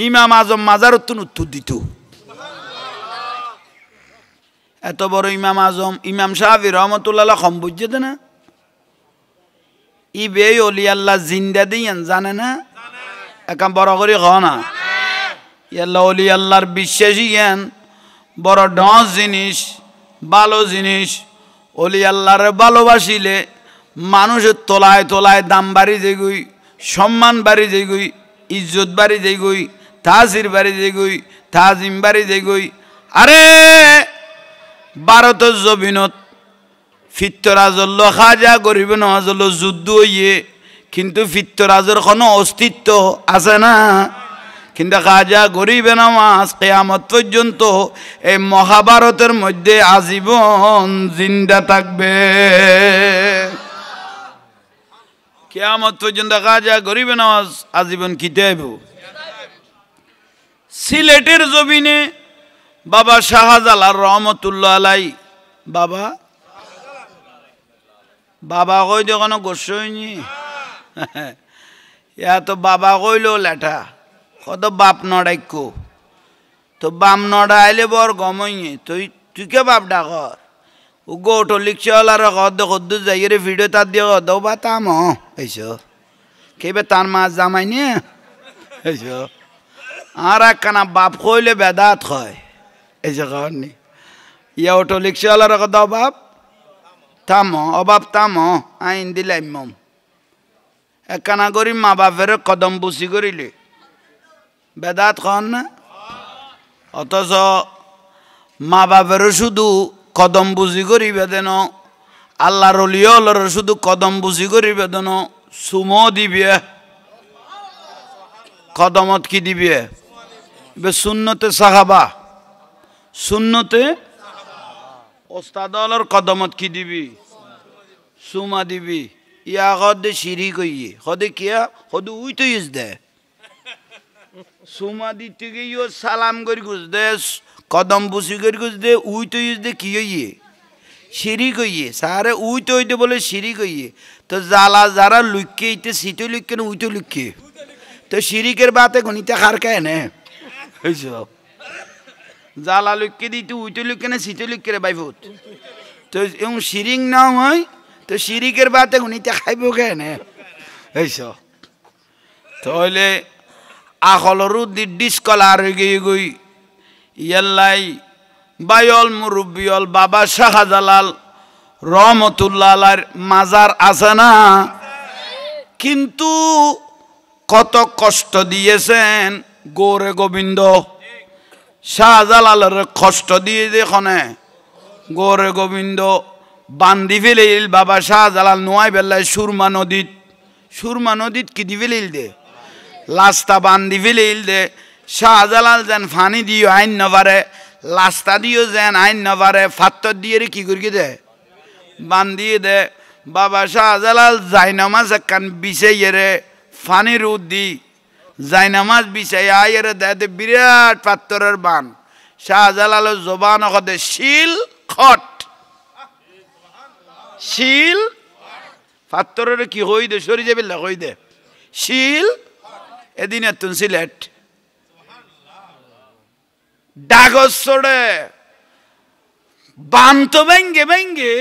ইমাম আজম মাজারত উত্তর দিত এত বড় ইমাম আজম ইমাম শাফি রহমতুল্লাহ আলাইহি কম বুঝতে না ইবে ওলি আল্লাহ জিন্দা দিয়েন জানে না একাম বড় করে খ না ইয়াল্লাহ ওলি আল্লাহর বিশ্বাসী জ্ঞান বড় ডস জিনিস ভালো জিনিস ওলি আল্লাহরে ভালোবাসিলে মানুষের তোলায় তোলায় দাম বাড়ি যেগুই সম্মান বাড়ি যেগুই ইজ্জত বাড়ি যেগুই তাজির বাড়ি যেগুই তাজিম বাড়ি যেগুই আরে ভারতের জমিনত ফিত্তরাজল্য খাজা গরিব নওয়াজল্য যুদ্ধ হইয়ে কিন্তু ফিত্তরাজের কোনো অস্তিত্ব আছে না কিন্তু খাজা গরিব নওয়াজ কিয়ামত পর্যন্ত এই মহাভারতের মধ্যে আজীবন জিন্দা থাকবে কিয়ামত পর্যন্ত খাজা গরিব নওয়াজ আজীবন কিতাব সিলেটের জমিনে বাবা শাহজালাল রহমতুল্লাহ আলাই বাবা বাবা কই দেখো গোস্ব হয়নি ইয়া তো বাবা কইল লেঠা কত বাপ নড়াইকো তো বাম নড়াইলে বর গমইয়ে তুই কে বাপ ডাকর ও গোটো লিখছে আর কদ কদ্দ যাই রে ভিডিও তার দিয়ে কদ বা তাম এইসো কেবে তার মাছ জামাই নিয়ে এইসো আর একখানা বাপ কইলে বেদাত হয় এই যে কারণে ইয়া অটো রিক্সাওয়ালার কদ অভাব থামো অভাব থামো আইন দিলাম মম একখানা করি মা বাপের কদম বুসি করিলে বেদাত কন না অথচ মা বাপেরও শুধু কদম বুঝি করি বেদেন আল্লাহর অলিয়লর শুধু কদম বুঝি করি বেদেন সুমো দিবে কদমত কি দিবে সুন্নতে সাহাবা সুন্নতে ওস্তাদর কদমত কি দিবি সুমা দিবি ইয়া কদে সিঁড়ি কইয়ে কদে কিয়া কদে উই তো ইস দে সুমা দিতে গিয়ে সালাম করি গুজ দে কদম বুসি করি গুজ দে উই তো ইস দে কি হইয়ে সিঁড়ি কইয়ে সারে উই তো হইতে বলে সিঁড়ি কইয়ে তো জ্বালা যারা লুকিয়ে ইতে সিটো লুকিয়ে না উই তো লুকিয়ে তো সিঁড়িকের বাতে গণিতে খার খায় নে এইসব জ্বালা লুকিয়ে দিতে উইটো লুকিয়ে না সিটো লুকিয়ে রে বাইফুত তো এবং সিরিং না হয় তো সিরিকের বাতে গণিতে খাইব খায় নে এইসব তাহলে আখলরু ডিসকলার গিয়ে গই ইয়াল্লাই বায়ল মুরব্বিয়ল বাবা শাহজালাল রহমতুল্লাহ আলাইহির মাজার আছে না কিন্তু কত কষ্ট দিয়েছেন গৌরে গোবিন্দ শাহজালালের কষ্ট দিয়ে দেখনে গৌরে গোবিন্দ বান্ধি ফেলিল বাবা শাহজালাল নোয়াই বেলায় সুরমা নদীত কি দি ফেলিল দে লাস্তা বান্ধি ফেলিল দে শাহজালাল যেন ফানি দিও আইন নবারে লাস্তা দিও যেন আইন নবারে ফাত্তর দিয়ে কি করি দে বান্ধিয়ে দে বাবা শাহজালাল জাইনামাজ একখান বিছাইয়ে রে ফানি রোদ দি জাইনামাজ বিছাই আয়ের দে বিরাট পাত্তরের বান শাহজালালের জবান কদে শিল খট শিল পাত্তরের কি হই দে সরি যাবে হই দে শিল এদিন এত সিলেট ডাগজ চড়ে বান্ত ভেঙ্গে ভেঙ্গে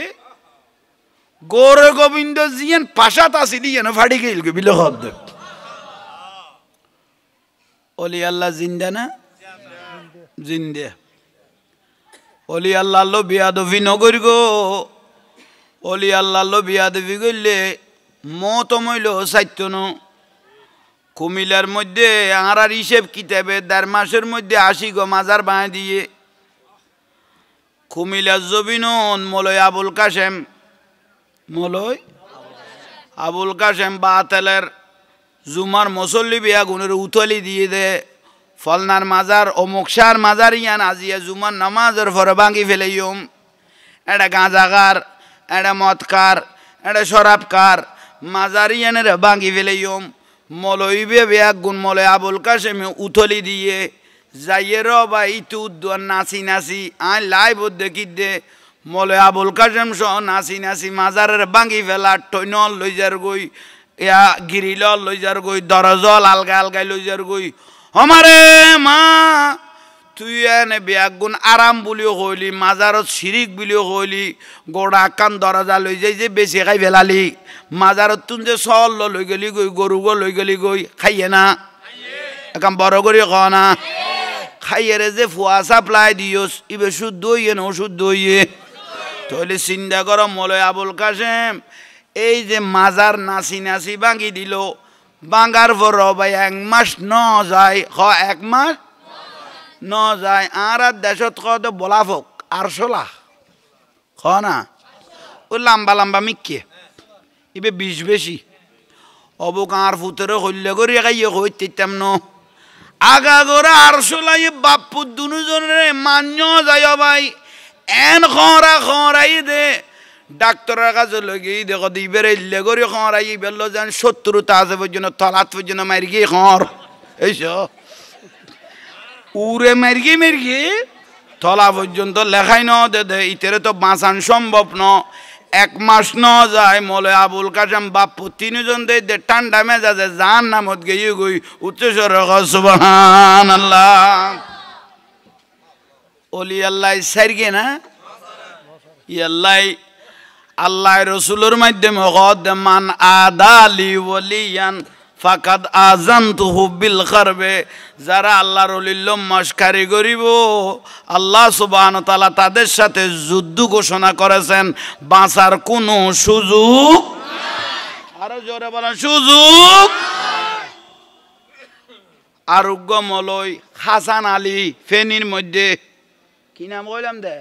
গৌর গোবিন্দ জিয়ান পাশাত আসিলি যেন ফাড়ি গেল বিল হদ অলি আল্লাহ জিন্দা না জিন্দে অলি আল্লাহ লো বিয়াদবি নগর গো অলি আল্লাহ লো বিয়াদবি করলে মতমইল সাইত্যন কুমিল্লার মধ্যে আর হিসেব কিতাবে ১.৫ মাসের মধ্যে ৮০ গো মাজার বাঁধ দিয়ে কুমিল্লার জবিনন মলয় আবুল কাশেম মলয় আবুল কাশেম বাতেলের জুমার মুসল্লি বিয়া গুণের উতলি দিয়ে দে ফলনার মাজার ও মুকসার মাজার ইয়ান আজিয়া জুমার নামাজের পরে ভাঙি ফেলাইম এটা গাঁজাকার এটা মদকার এটা শরাবকার মাজার ইয়ানের ভাঙি ফেলাইম মলইবে বিয়া গুণ মলয় আবুল কাশেমে উতলি দিয়ে যাইয়ে র বা ইতু উদ্দুয়ার নাচি নাচি আই লাইভ দেখি দে মলয় আবুল কাশেম সহ নাচি নাচি মাজারের ভাঙি ফেলা টৈনল লই যার গই ইয়া গিরিল লই যার গই দরজল আলগা আলগাই লই যার গই আমারে মা তুই এনে বিয়াক গুণ আরাম বুলিও কইলি মাজারত শিরিক বুলিও কইলি গোড়া কান দরজা লই যাই যে বেশি খাই ফেলালি মাজারত তুন যে চল লই গেলি গই গরু গো লই গেলি গই খাইয়ে না একাম বড় করি খ না খাইয়ে রে যে ফুয়া সাপ্লাই দিওস ইবে শুদ্ধ হইয়ে না অশুদ্ধ হইয়ে তাহলে চিন্তা কর মলয় আবুল কাশেম এই যে মাজার নাচি নাচি ভাঙি দিল ভাঙার পর ভাই ১ মাস ন যায় ১ মাস ন যায় আর দেশত কত বলাফক ৮০০ লাখ খ না ও লম্বা লম্বা মিকে ইবে বিষ বেশি অবু কাঁর ফুতেরও হইলে করি খাইয়ে হইতাম ন আগা করে আর সোলাই বাপ্পু দুজনের মান্য যায় ভাই এন খরাই দে ডাক্তারের কাছে লগে দেখো দিবের ইল্লে করি খরাই বেললো যেন শত্রুতা আছে পর্যন্ত তলাত পর্যন্ত মারি গিয়ে খর এইস উড়ে মারি তলা পর্যন্ত লেখাই ন দে ইতেরে তো বাঁচান সম্ভব ন 1 মাস ন যায় মলে আবুল কাসেম বাপ্পু 3 জন দে ঠান্ডা মেজাজে জান নামত গিয়ে গই উচ্চস্বর সুবহানাল্লাহ ওলি আল্লাহ সারগে না ইয়াল্লাই আল্লাহ রসুলের মাধ্যমে মান আদালি ওলিয়ান ফাকাদ আযানতুহু বিল খারবে যারা আল্লাহর ওলির মশকারি করিব আল্লাহ সুবহানাহু ওয়া তাআলা তাদের সাথে যুদ্ধ ঘোষণা করেছেন বাঁচার কোনো সুযোগ আরো জোরে বলেন সুযোগ আরোগ্য মলয় হাসান আলী ফেনীর মধ্যে কি নাম কইলাম দে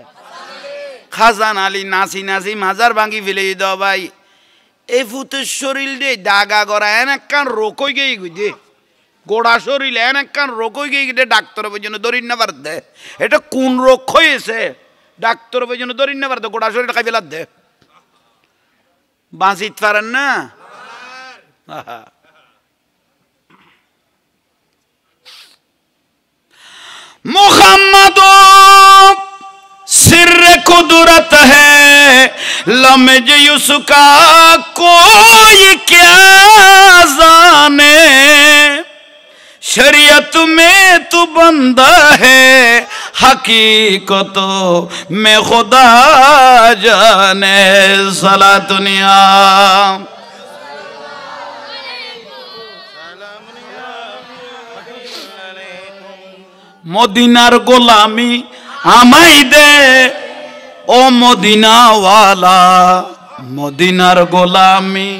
খাজান আলী নাচি নাচি মাজার ভাঙি ফেলে দাও ভাই এই ফুতের শরীর দে দাগা করা এন একখান রোকই গিয়ে গুজে গোড়া শরীর এন একখান রোকই গিয়ে গিয়ে ডাক্তার পর্যন্ত দরিন না পার দে এটা কোন রোগ হয়েছে ডাক্তার পর্যন্ত দরিন না পার দে গোড়া শরীর খাই ফেলার দে বাঁচিত পারেন না মুহাম্মদ सिर कुदरत है लम्ज उसका कोई क्या जाने शरीयत में तू बंदा है हकीकत में खुदा जाने सला दुनिया मदीनार गोलामी আমাই দে ও মদিনাওয়ালা মদিনার গোলামি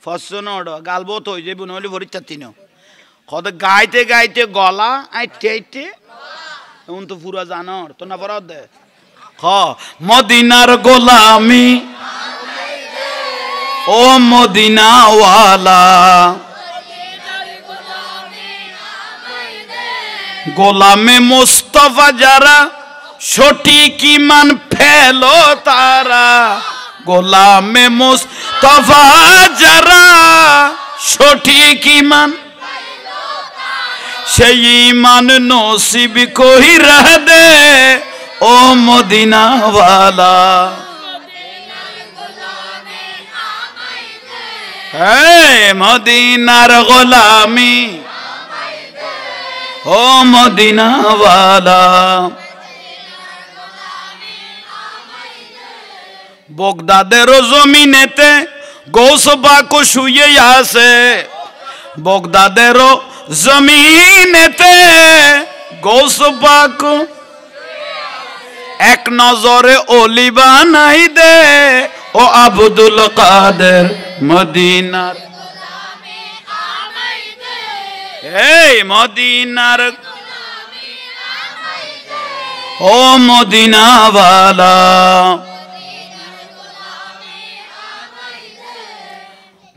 ফসনড় গালবত হই যে বনলি পরিচাতি ন কত গাইতে গাইতে গলা আইতে আইতে এমন তো পুরা জানর তো না পড়া দে খ মদিনার গোলামি ও মদিনাওয়ালা গোলামে মুস্তাফা যারা সঠিক ঈমান ফেলো তারা গোলামে মুস্তাফা যারা সঠিক ঈমান সেই ঈমান নসিব কইরা দে ও মদিনাওয়ালা হে মদিনার গোলামি ও মদিনাওয়ালা বগদাদের জমিনেতে গৌস পাক শুয়ে আছে বগদাদের জমিনেতে গৌস পাক এক নজরে ওলি বানাই দে ও আব্দুল কাদের মদিনার এই মদিনার ও মদিনাওয়ালা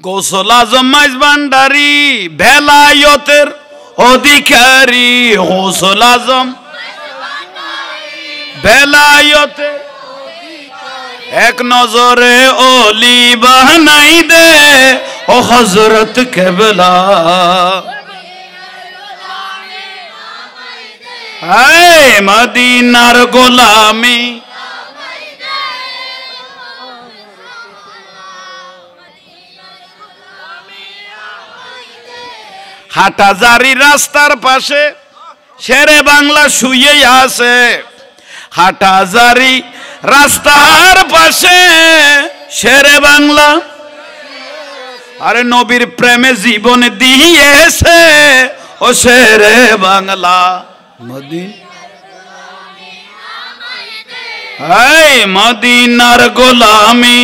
গোসল আজম মাইজ ভান্ডারি ভেলায়তের অধিকারী গোসল আজম ভেলায়তের এক নজরে ওলি বানাই দে ও হযরত কেবলা হায় মদিনার গোলামি হাটাজারি রাস্তার পাশে শেরে বাংলা শুয়ে আছে হাটাজারি রাস্তার পাশে শেরে বাংলা আরে নবীর প্রেমে জীবন দিয়েছে ও শেরে বাংলা মদিনার গোলামি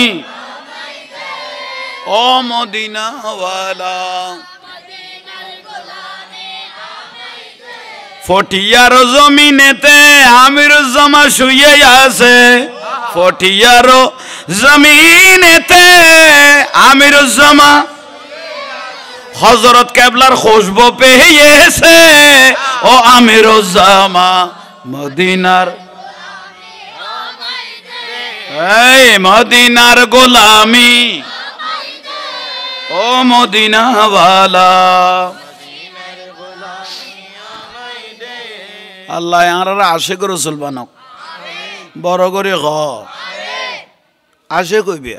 ও মদিনাওয়ালা ফটিয়ার জমিনেতে আমির জামা শুয়ে আছে ফটিয়ারো জমিনেতে আমিরুজ্জামা হযরত কেবলার খুশবু পেয়েছে ও আমিরুজ্জামা মদিনার এই মদিনার গোলামি ও মদিনাওয়ালা আল্লাহ আর আশিক রাসূল বানাও বড় করে হ আশিক কইবে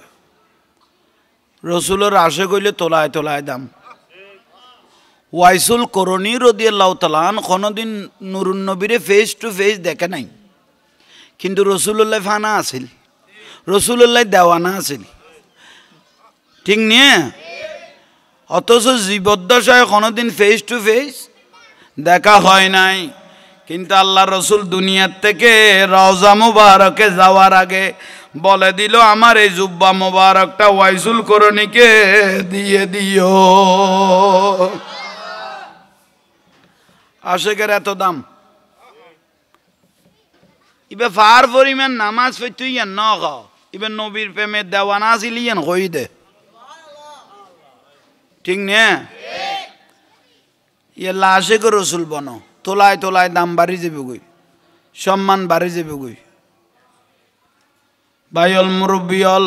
রসুলের আশিক কইলে তোলায় তোলায় দাম ওয়াইসুল করণী রাদিয়াল্লাহু তাআলা কোনদিন নুরুন নবীরে ফেস টু ফেস দেখে নাই কিন্তু রসুলুল্লাহ ফানা আছিল রসুলুল্লাহ দেওয়ানা আছিল ঠিক নিয়ে অথচ জীবদ্দশায় কোনোদিন ফেস টু ফেস দেখা হয় নাই কিন্তু আল্লাহ রসুল দুনিয়ার থেকে রওজা মুবারকে যাওয়ার আগে বলে দিল আমার এই জুব্বা মুবারকটা ওয়াইসুল করণীকে দিয়ে দিও আশিকের এত দাম ইবে ফার পরিমাণ নামাজ পড়তুই ন খাও ইবে নবীর প্রেমে দেওয়ানা ছিলিয়েন কই দে ঠিক নে ইয়ে লাশে করে রসুল বনো তোলায় তোলায় দাম বাড়ি যাবে গই সম্মান বাড়ি যাবে গই ভাইল মুরব্বিয়ল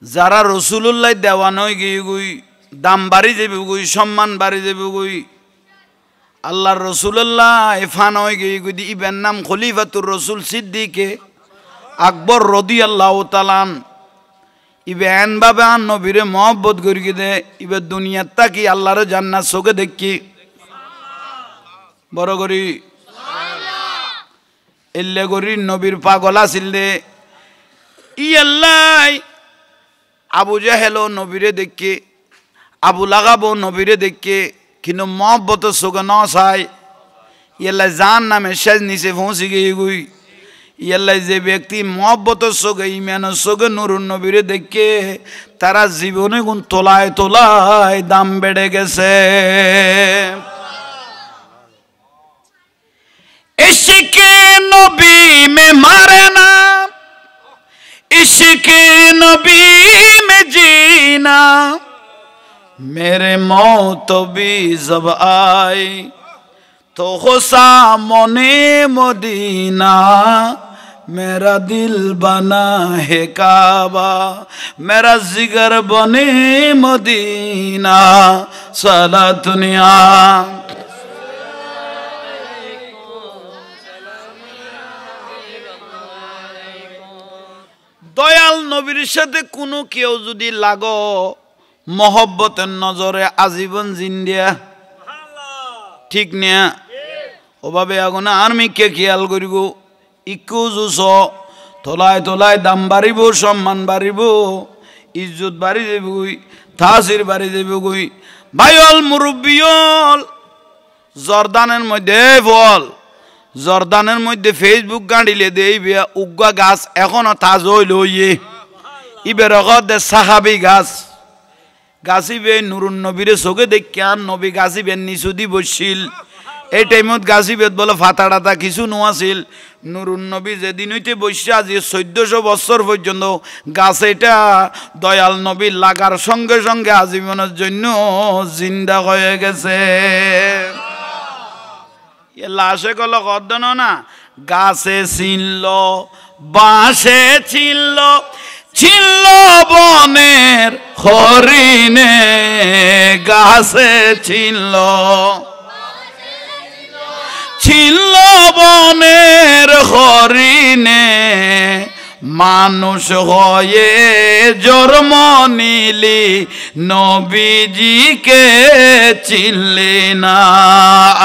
যারা রসুলুল্লাহ দেওয়ান হয়ে গিয়ে গই দাম বাড়ি যাবে গই সম্মান বাড়ি যাবে গই আল্লাহ রসুল্লাহ এফান হয়ে গিয়ে গই ইবের নাম খলিফাতুর রসুল সিদ্দিকে আকবর রাদিয়াল্লাহু তাআলা ইবে এন ভাবে আন নবীরে মহব্বত করি দে ইবে দুনিয়ার তাকি আল্লাহর জান্নাত চোখে দেখি বড় করি এল্লে করি নবীর পাগল আছিল দে ই আল্লাহ আবু জাহেল নবীরে দেখি আবু লাগাবো নবীরে দেখি কিন্তু মহব্বত চোখে ন চাই ইয়াল্লাই জান নামে শেষ নিচে পৌঁছে গিয়ে গুই ইয়াল্লাই যে ব্যক্তি মহব্বতের চোখে ইমানের চোখে নুরুন নবীরে দেখে তারা জীবনে গুণ তোলায় তোলায় দাম বেড়ে গেছে ইশকে নবী মে মারে না ইশকে নবী মে जीना मेरे मौत भी जब आई तो हो सामने मदीना मेरा दिल बना है काबा मेरा जिगर बने मदीना साला दुनिया দয়াল নবীর সাথে কোনো কেউ যদি লাগো মহব্বতের নজরে আজীবন জিন্দিয়া ঠিক না ওভাবে আগুন আর্মিকে খেয়াল করিব ইকু জুস তোলায় তোলায় দাম বাড়িব সম্মান বাড়িব ইজ্জত বাড়ি যাবই তাসির বাড়ি যাবই ভাইল মুরব্বিয়ল জর্দানের মধ্যে বল জর্দানের মধ্যে ফেসবুক গাঁড়িলে দেইবে উগা গাছ এখনো তাজ হইল ইয়ে ইবের সাহাবি গাছ গাছিবে নুরুন নবীরে চোখে দেখিয়া নবী গাছিবেন নিচুদি বসছিল এই টাইমত গাছিবেদ বলে ফাতা টাতা কিছু নোয়াছিল নুরুন নবী যেদিন হইতে বসছে আজ 1400 বছর পর্যন্ত গাছ এটা দয়াল নবী লাগার সঙ্গে সঙ্গে আজীবনের জন্য জিন্দা হয়ে গেছে লাশে গেল কদ্দন না গাছে ছিনল বাঁশে ছিনল ছিনল বনের হরিণে গাছে ছিনল ছিনল বনের হরিণে মানুষ হয়ে জন্ম নিলি নবীজিকে চিনলি না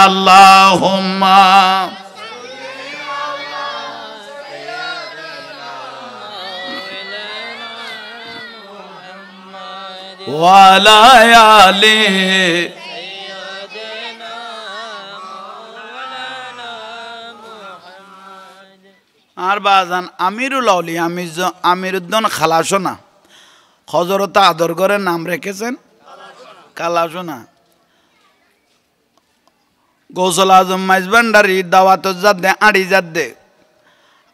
আল্লাহুম্মা ওয়ালা আলি আর বাজান আমিরুল আউলিয়া আমিরুদ্দৌন খালাসোনা হযরত আদর করে নাম রেখেছেন খালাসোনা গৌসুল আজম মাইজভান্ডারি দাওয়াত জাদে আড়ি জাদে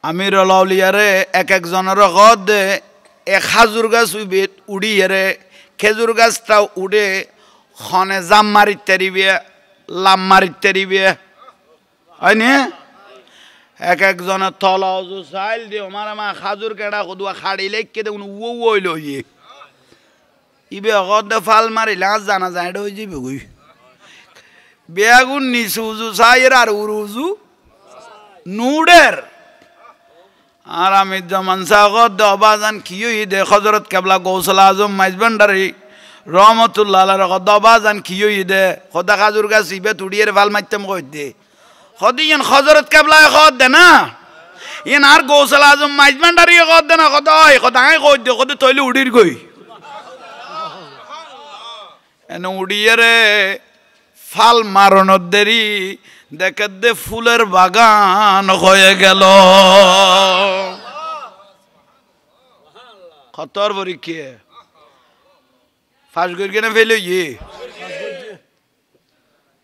আমিরুল আউলিয়ারে এক একজনের গদ এক খাজুর গাছ উড়িয়ে খেজুর গাছটা উড়ে খনে জাম মারিতে দিবে লাম মারিতে দিবে হয়নি এক একজনের তলা অজু চাইল দিয়ে আমার মা খাজুর কেডা কদুয়া খাড়ি লেখকে দেখুন ও ওইল ইবে অগদ ফাল মারিলে জানা যায় এটা হয়ে যাবে গই বেগুন নিচু উজু চাইয়ের আর উরুজু নুডের আর আমি জমান সাগত অবাজান কি দে হজরত কেবলা গৌসল আজম মাইজবান্ডারি রহমতুল্লাহ অবাজান কি দে খোদা খাজুর গাছ ইবে তুড়িয়ে ভাল মারতাম কই দে খদি ইয়ান হজরত কেবলা খদ দে না ইয়ান আর গৌসল আজম মাইজবান্ডারি খদ দে না খদা হয় খদা আই কই দে খদে তৈলে উড়ির গই এনে উড়িয়ে রে ফাল মারণর দেরি দেখে দে ফুলের বাগান হয়ে গেল খতর পরীক্ষা ফাঁস করি না ফেলে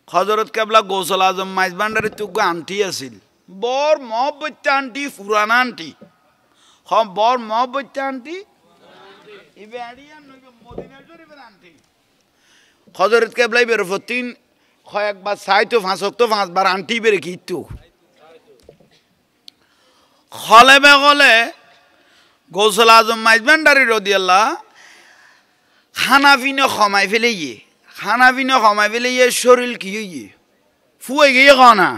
হজরত কেবলা গৌসল আজম মাইজবান্ডারে তুক আন্টি আছিল বর মহব্বত আন্টি পুরানা আন্টি বর মহব্বত আন্টি হজরত কেবলাই বেরো তিন কয়েকবার চাই তো পাঁচবার আন্টি বেড়ে কিন্তু হলে বেগলে গৌসল আজম মাইজবান্ডারি রদিয়াল্লাহ খানা পিনে কমাই ফেলে খানা পিনে কমাই ফেলে শরীর কি হইয়ে ফুয়ে গিয়ে খানা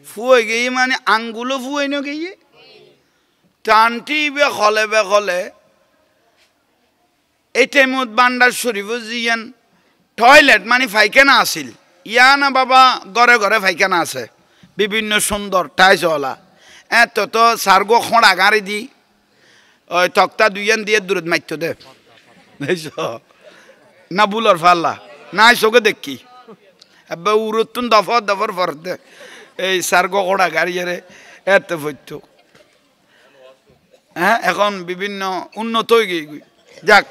ফুয়ে গিয়ে মানে আঙ্গুলো ফুয়ে ন গিয়ে টানটি বে হলে এই টাইমত বান্ডার শরীফ জিয়ান টয়লেট মানে ফাইখানা আছিল ইয়া না বাবা ঘরে ঘরে ফাইখানা আছে বিভিন্ন সুন্দর টাইসওয়ালা এত তো সার্গো খোঁড়া গাড়ি দি ওই তক্তা দুইয়ান দিয়ে দূরত মারত দে না বুলার ফাল্লা না চোখে দেখি এবার উরতুন দফর ফরতে এই সার্গো খোঁড়া গাড়ি এত ফইত হ্যাঁ এখন বিভিন্ন উন্নত হয়ে গিয়ে যাক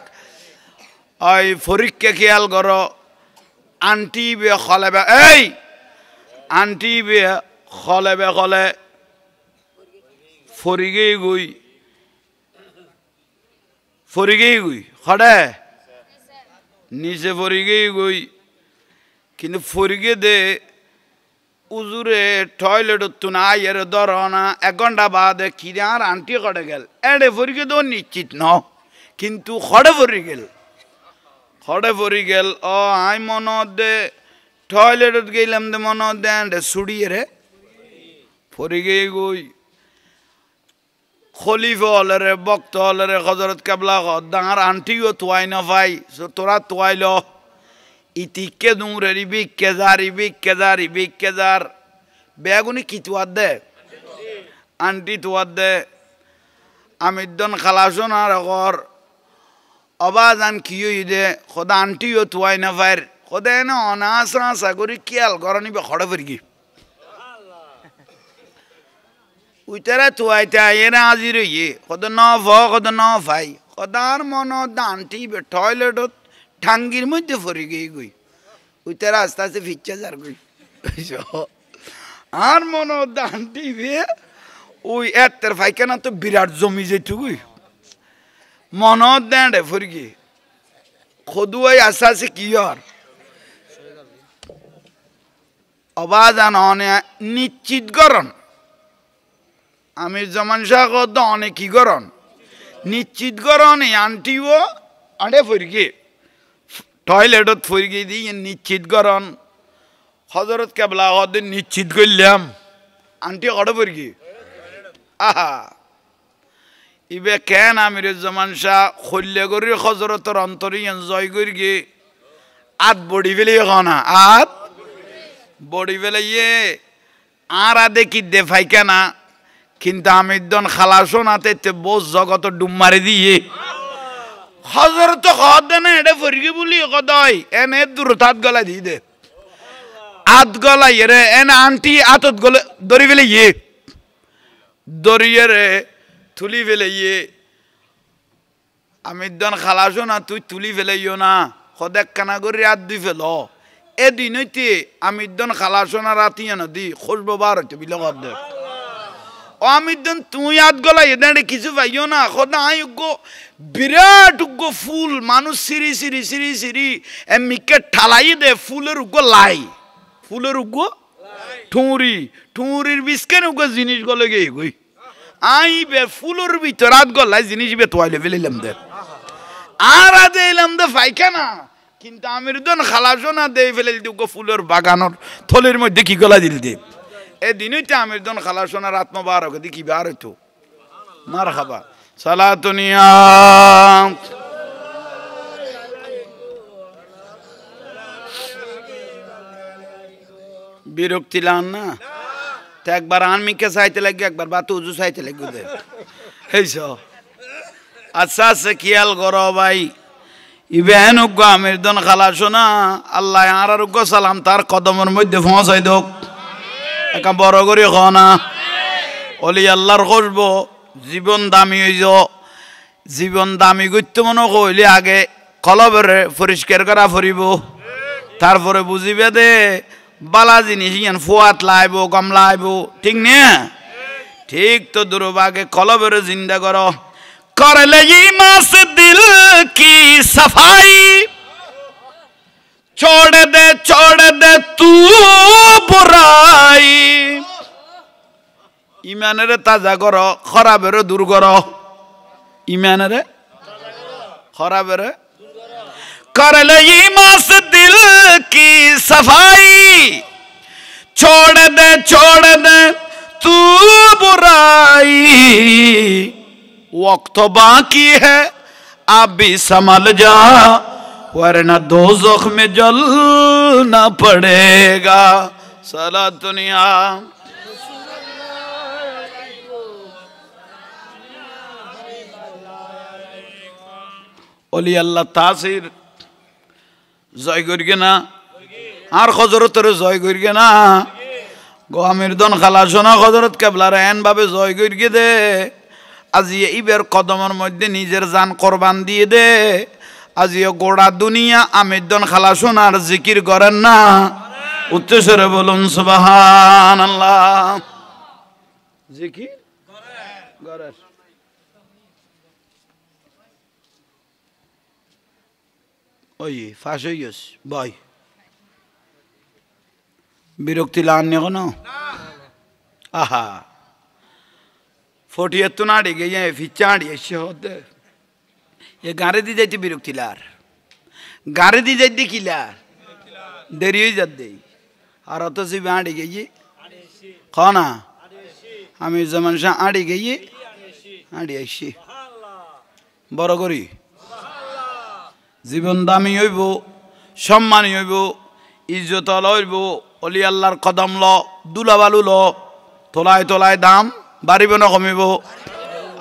ওই ফরিককে খেয়াল করো আন্টি বে খলেবে এই আন্টি বে খলেবে খলে ফরিগেই গুই খড়ে নিচে ফরিগেই গুই কিন্তু ফরিগে দে উজুরে টয়লেট তো না এর ধর না 1 ঘন্টা বাদে কিরে আর আন্টি খড়ে গেল এডে ফরিগে তো নিশ্চিত ন কিন্তু খড়ে ফরি গেল ও আই মনত দে টয়লেটত গেলাম দে মনত দে ছুড়িয়ে রে ফরি গিয়ে গই খলিফা হলে রে বক্ত হলে রে হজরত কেবলা ডাঙার আন্টিও তোয়াই না ভাই তোরা তোয়াইল ইতিকে দূরে রিবিক কেজার বেগুনি কি তোয়ার দে আন্টি তোয়ার দে আমিদ্দন খালাসন আর ঘর অবাজান কি দে খোদা আন্টিও তোয়াই না ভাইর খোদা না অনাসা করি কিয়াল গরনিবে খড়ে ফিরগি উইতারা তোয়াইতে এরা আজি রইয়ে খোদা ন ভাই খোদার মন আন্টি টয়লেটত ঠাঙ্গির মধ্যে ফরি গই উইতারা আস্তে আস্তে ফিচ্ছা যার গই আর মন আন্টি বে ওই এতের ফাইখানা তো বিরাট জমি যেটু গই মনত দেন ফরিগে খদুয়াই আস্তে আস্তে কি আর অবাজান নিশ্চিত করন আমির জামান শাহ কত অনেক কি করন নিশ্চিত করন এই আন্টিও আড়ে ফরিগে টয়লেটত ফরিগে দিয়ে নিশ্চিত করন হজরত কেবলা ওদের নিশ্চিত করলাম আন্টি কড়ে ফরিগে আহা ইবে কেন আমির জামান শাহ খল্লে করি হজরতর অন্তরে জয় করি গে আত বড়ি ফেলে না আত বড়ি ফেলে আর আদে কি দে ফাইকা না কিন্তু আমিদ্দন খালাসো না তে বোস জগত ডুম মারি দিয়ে হজরত খদ দে না এটা ফরিগে বলি কদয় এনে দূরতাত গলা দিয়ে দে আত গলা রে এনে আন্টি আতত গলে দড়ি ফেলে দড়িয়ে রে তুলি ফেলে আমিদ্দন খালাসো না তুই তুলি ফেলাইও না সদেক কানা করে রাত দুই ফেল এদিন হইতে আমিদ্দন খালাসো না রাতি না দি খোঁজব বার হইতে বিলগত দে ও আমিরুদ্দিন তুই হাত গলা এদাঁড়ে কিছু পাইও না খোদা আই উগ্গো বিরাট উগ্গো ফুল মানুষ সিরি সিরি সিরি সিরি এমিকে ঠালাই দে ফুলের উগ্গো লাই ফুলের উগ্গো ঠুঁড়ি ঠুঁড়ির বিস্কেন উগ্গো জিনিস গলে গিয়ে গই আই বে ফুলের ভিতর হাত গলায় জিনিস বে তোয়াইলে ফেলিলাম দে আর আদে এলাম দে পাইখানা কিন্তু আমিরুদ্দিন খালাসও না দে ফেলে দিদি উগ্গো ফুলের বাগানোর থলের মধ্যে কি গলা দিল দে এদিনই তো আমিরুদ্দিন খালাসও না রাত মোবারক দেখি বার হইতো মার খাবা সালাতুনিয়া বিরক্তি লান না তো একবার আনমিকে চাইতে লাগবে একবার বাতু উজু চাইতে লাগবে দে এইস আচ্ছা আচ্ছা খেয়াল করো ভাই ইবেন উগ্গ আমিরুদ্দিন খালাসও না আল্লাহ আর উগ্গ সালাম তার কদমের মধ্যে পৌঁছাই দোক একা বড় করে খ না অলি আল্লাহর খুঁজব জীবন দামি হইজ জীবন দামি করতে মনে কইলে আগে কলবেরে পরিষ্কার করা ফুরিব তারপরে বুঝিবে দে বালা জিনিস ইয়ান ফুয়াত লাইব গম লাইব ঠিক নে ঠিক তো দুর্ভাগে কলবেরে জিন্দা করো করলে ইমাস দিল কি সফাই छोड़ दे तू बुराई ইমানেরে তাজা করো খরাবেরে দূর করো ইমানেরে খরাবেরে করলে ईमान से दिल की सफाई छोड़ दे तू बुराई वक्त बाकी है अब भी संभल जा वरना दोज़ख में जलना पड़ेगा साला दुनिया ওলি আল্লাহ তাসির জয় করিগে না আর হযরতের জয় করিগে না গো আমিরুদ্দিন খালাসনা হযরত কেবলার এন ভাবে জয় করিগে দে আজি ইবের কদমের মধ্যে নিজের জান কুরবান দিয়ে দে আজিও গোড়া দুনিয়া আমিরুদ্দিন খালাসনার জিকির করেন না উচ্চস্বরে বলুন সুবহানাল্লাহ জিকির করেন ওই ফাঁস হয়ে গেছে ভাই বিরক্তি লাগান এখন আহা ফটি এত না আড়ে গিয়ে ফিচ্চা আড়িয়ে সে হতে এ গাড়ি দিয়ে যাইতে বিরক্তি লার গাড়ি দিয়ে যাইতে কিলার দেরি হয়ে যাতে আর অত সিবে আড়ে গিয়ে না আমি যেমন সে আড়ে গিয়ে আড়ি আসি বড় করি জীবন দামি হইব সম্মানী হইব ইজ্জত লইব অলি আল্লাহর কদম ল দুলা বালু ল তোলায় তোলায় দাম বাড়িব না কমিব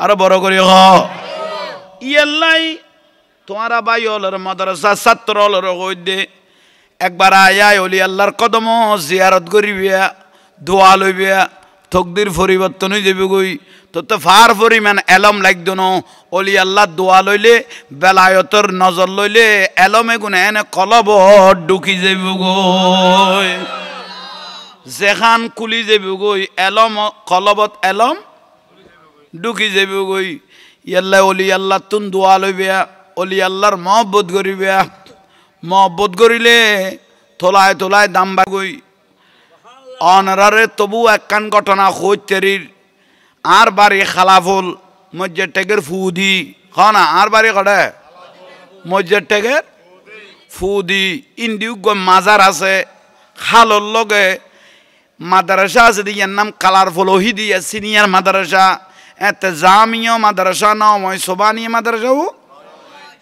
আরো বড় করি হ ইয়াল্লাই তোমারা ভাই হলর মাদ্রাসা ছাত্র হলর কই দে একবার আয় অলি আল্লাহর কদম জিয়ারত করিবিয়া দোয়া লইবিয়া তকদির পরিবর্তন হয়ে যাবে গই তো ফার পরিমাণ এলম লাগদ ন অলি আল্লাহ দোয়া লইলে বেলায়তর নজর লইলে এলমে গুনে এনে কলব ঢুকি যাব গই যেখান কুলি যাব গই এলম কলবত এলম ঢুকি যাব গই ইয়াল্লা অলি আল্লাহ তুন দোয়া লইবিয়া অলি আল্লাহর মহব্বত করিলে তোলায় তোলায় দাম বাগই অনারে তবু একখান ঘটনা হইতেরির আর বাড়ি খালাফুল মসজিদ টেকের ফুদি না আর বাড়ি কটে মসজিদ টেকের ফুদি ইন্দিউগ মাজার আছে খালর লগে মাদ্রাসা আছে ইয়ার নাম কালারফুল ওহিদিয়া সিনিয়র মাদ্রাসা এতে জামিয়া মাদ্রাসা নয় সোবানিয়া মাদ্রাসা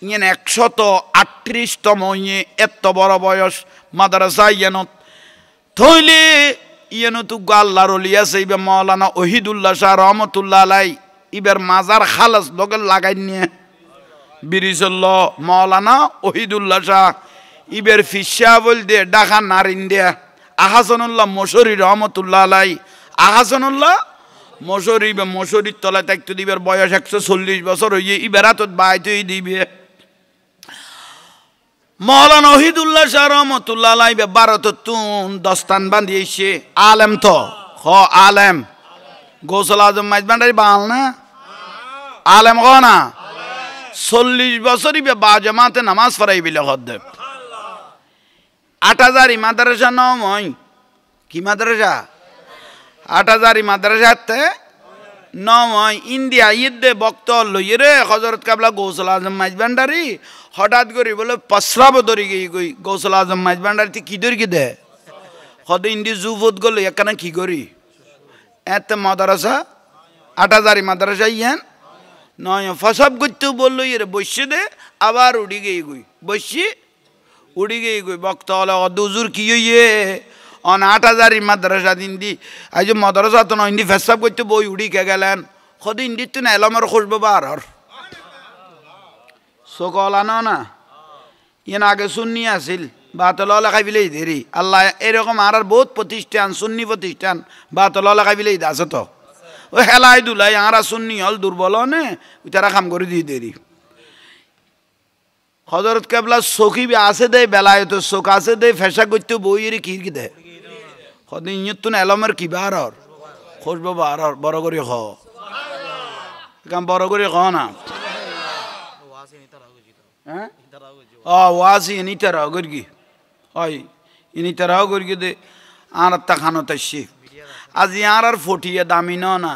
ইয়েন 138তম ইয়ে এত বড় বয়স মাদ্রাসা ইয়েনত থইলে ইয়েনো তু আল্লাহর ওলি আছে ইবে মাওলানা ওহিদুল্লাহ শাহ রহমতুল্লাহ আলাই ইবের মাজার খালাস লগে লাগাই নিয়ে বিরিজল্ল মাওলানা ওহিদুল্লাহ শাহ ইবের ফিসা বল দে ডাকা নারিন দে আহাসানুল্লাহ মশরি রহমতুল্লাহ আলাই আহাসানুল্লাহ মশরি ইবে মশরির তলায় থাকতে দিবের বয়স 140 বছর হইয়ে ইবের হাতত বাইতেই দিবে মৌলানা ওহিদুল্লাহ শাহ রহমতুল্লাহ আলাই ভারত তুন দস্তান বান্ধিয়েছে আলেম তো হ আলেম গৌসুল আজম মাইজভান্ডারি বাল না আলেম হ না 40 বছরই বা জামাতে নামাজ পড়াই বিলে হদ্দে 8000 মাদ্রাসা নয় কি মাদ্রাসা 8000 মাদ্রাসাতে নয় ইন্ডিয়া ঈদে বক্ত লইরে হযরত কাবলা গৌসুল আজম মাইজভান্ডারি হঠাৎ করে বলে পসরাব ধরি গই গৌসুল আজম মাইজভান্ডারি কি ধরি দে হদ ইন্ডি জুফত গল এখানে কি করি এত মাদ্রাসা 8000 মাদ্রাসা ইয়ান নয় ফসব করতে বললো এর বসে দে আবার উড়ি গই বসি উড়ি গই বক্ত হলে হুজুর কি হইয়ে অন 8000 মাদ্রাসা দিন দি আজ মাদ্রাসা তো ইন্ডি ফসব করতে বই উড়ি কে গেলেন খদ ইন্ডি তো না এলমর খুশবো বার সকলা না ইয়ান আগে সুন্নি আসিল বাতল লেখাই বিলেই দেরি আল্লাহ এরকম আর বহুত প্রতিষ্ঠান সুন্নি প্রতিষ্ঠান বাতল লেখাই বিলেই আছে তো ও হেলাই দুলাই আরা সুন্নি হল দুর্বল নে তারা কাম করে দিয়ে দেরি হযরত কেবলা সখী আছে দে বেলায়ত শোক আছে দে ফেসা করতে বইয়ের কি দে হদিন ইয়তুন এলমের কি বার খুশবো বার বড় করে খ কাম বড় করে খ না হ্যাঁ ওয়াজি ইনি তারা গরগি হয় ইনি তারাও গরগি দে আর তা খানো তাইছি আজি আর ফটিয়ে দামি না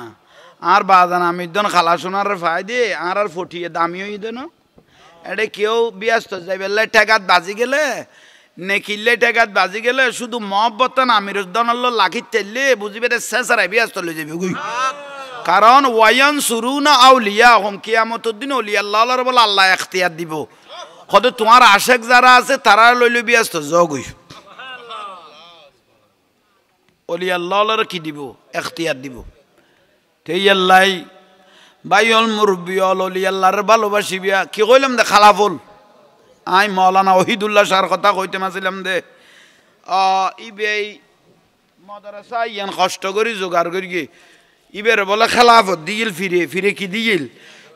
আর বাজান আমি দন খালা সোনার ফায়দে আর ফটিয়ে দামি হই দেন এটা কেউ ব্যস্ত যাইবে টেকাত বাজি গেলে নেকিলে টেকাত বাজি গেলে শুধু মহব্বতন আমির উদ্দানল্ল লাখিত তেললে বুঝিবে রে শেষারাই ব্যস্ত লই যাবে গুই কারণ ওয়ায়ান সুরুনা আউলিয়া হুম কিয়ামতের দিন ওলি আল্লাহর বলে আল্লাহ ইখতিয়ার দিব কত তোমার আশেক যারা আছে তারা লইলে ব্যস্ত জগুই ওলি আল্লাহর কি দিব ইখতিয়ার দিব তেই আল্লাহ বাইল মুরব্বি ওলি আল্লাহর ভালোবাসিবিয়া কি কইলাম দে খালাফল আই মাওলানা ওহিদুল্লাহ শাহর কথা কইতে মাছিলাম দে ইবেই মাদ্রাসা ইয়ান কষ্ট করি জোগাড় করি ইবের বলে খেলাফত দিল ফিরে কি দিল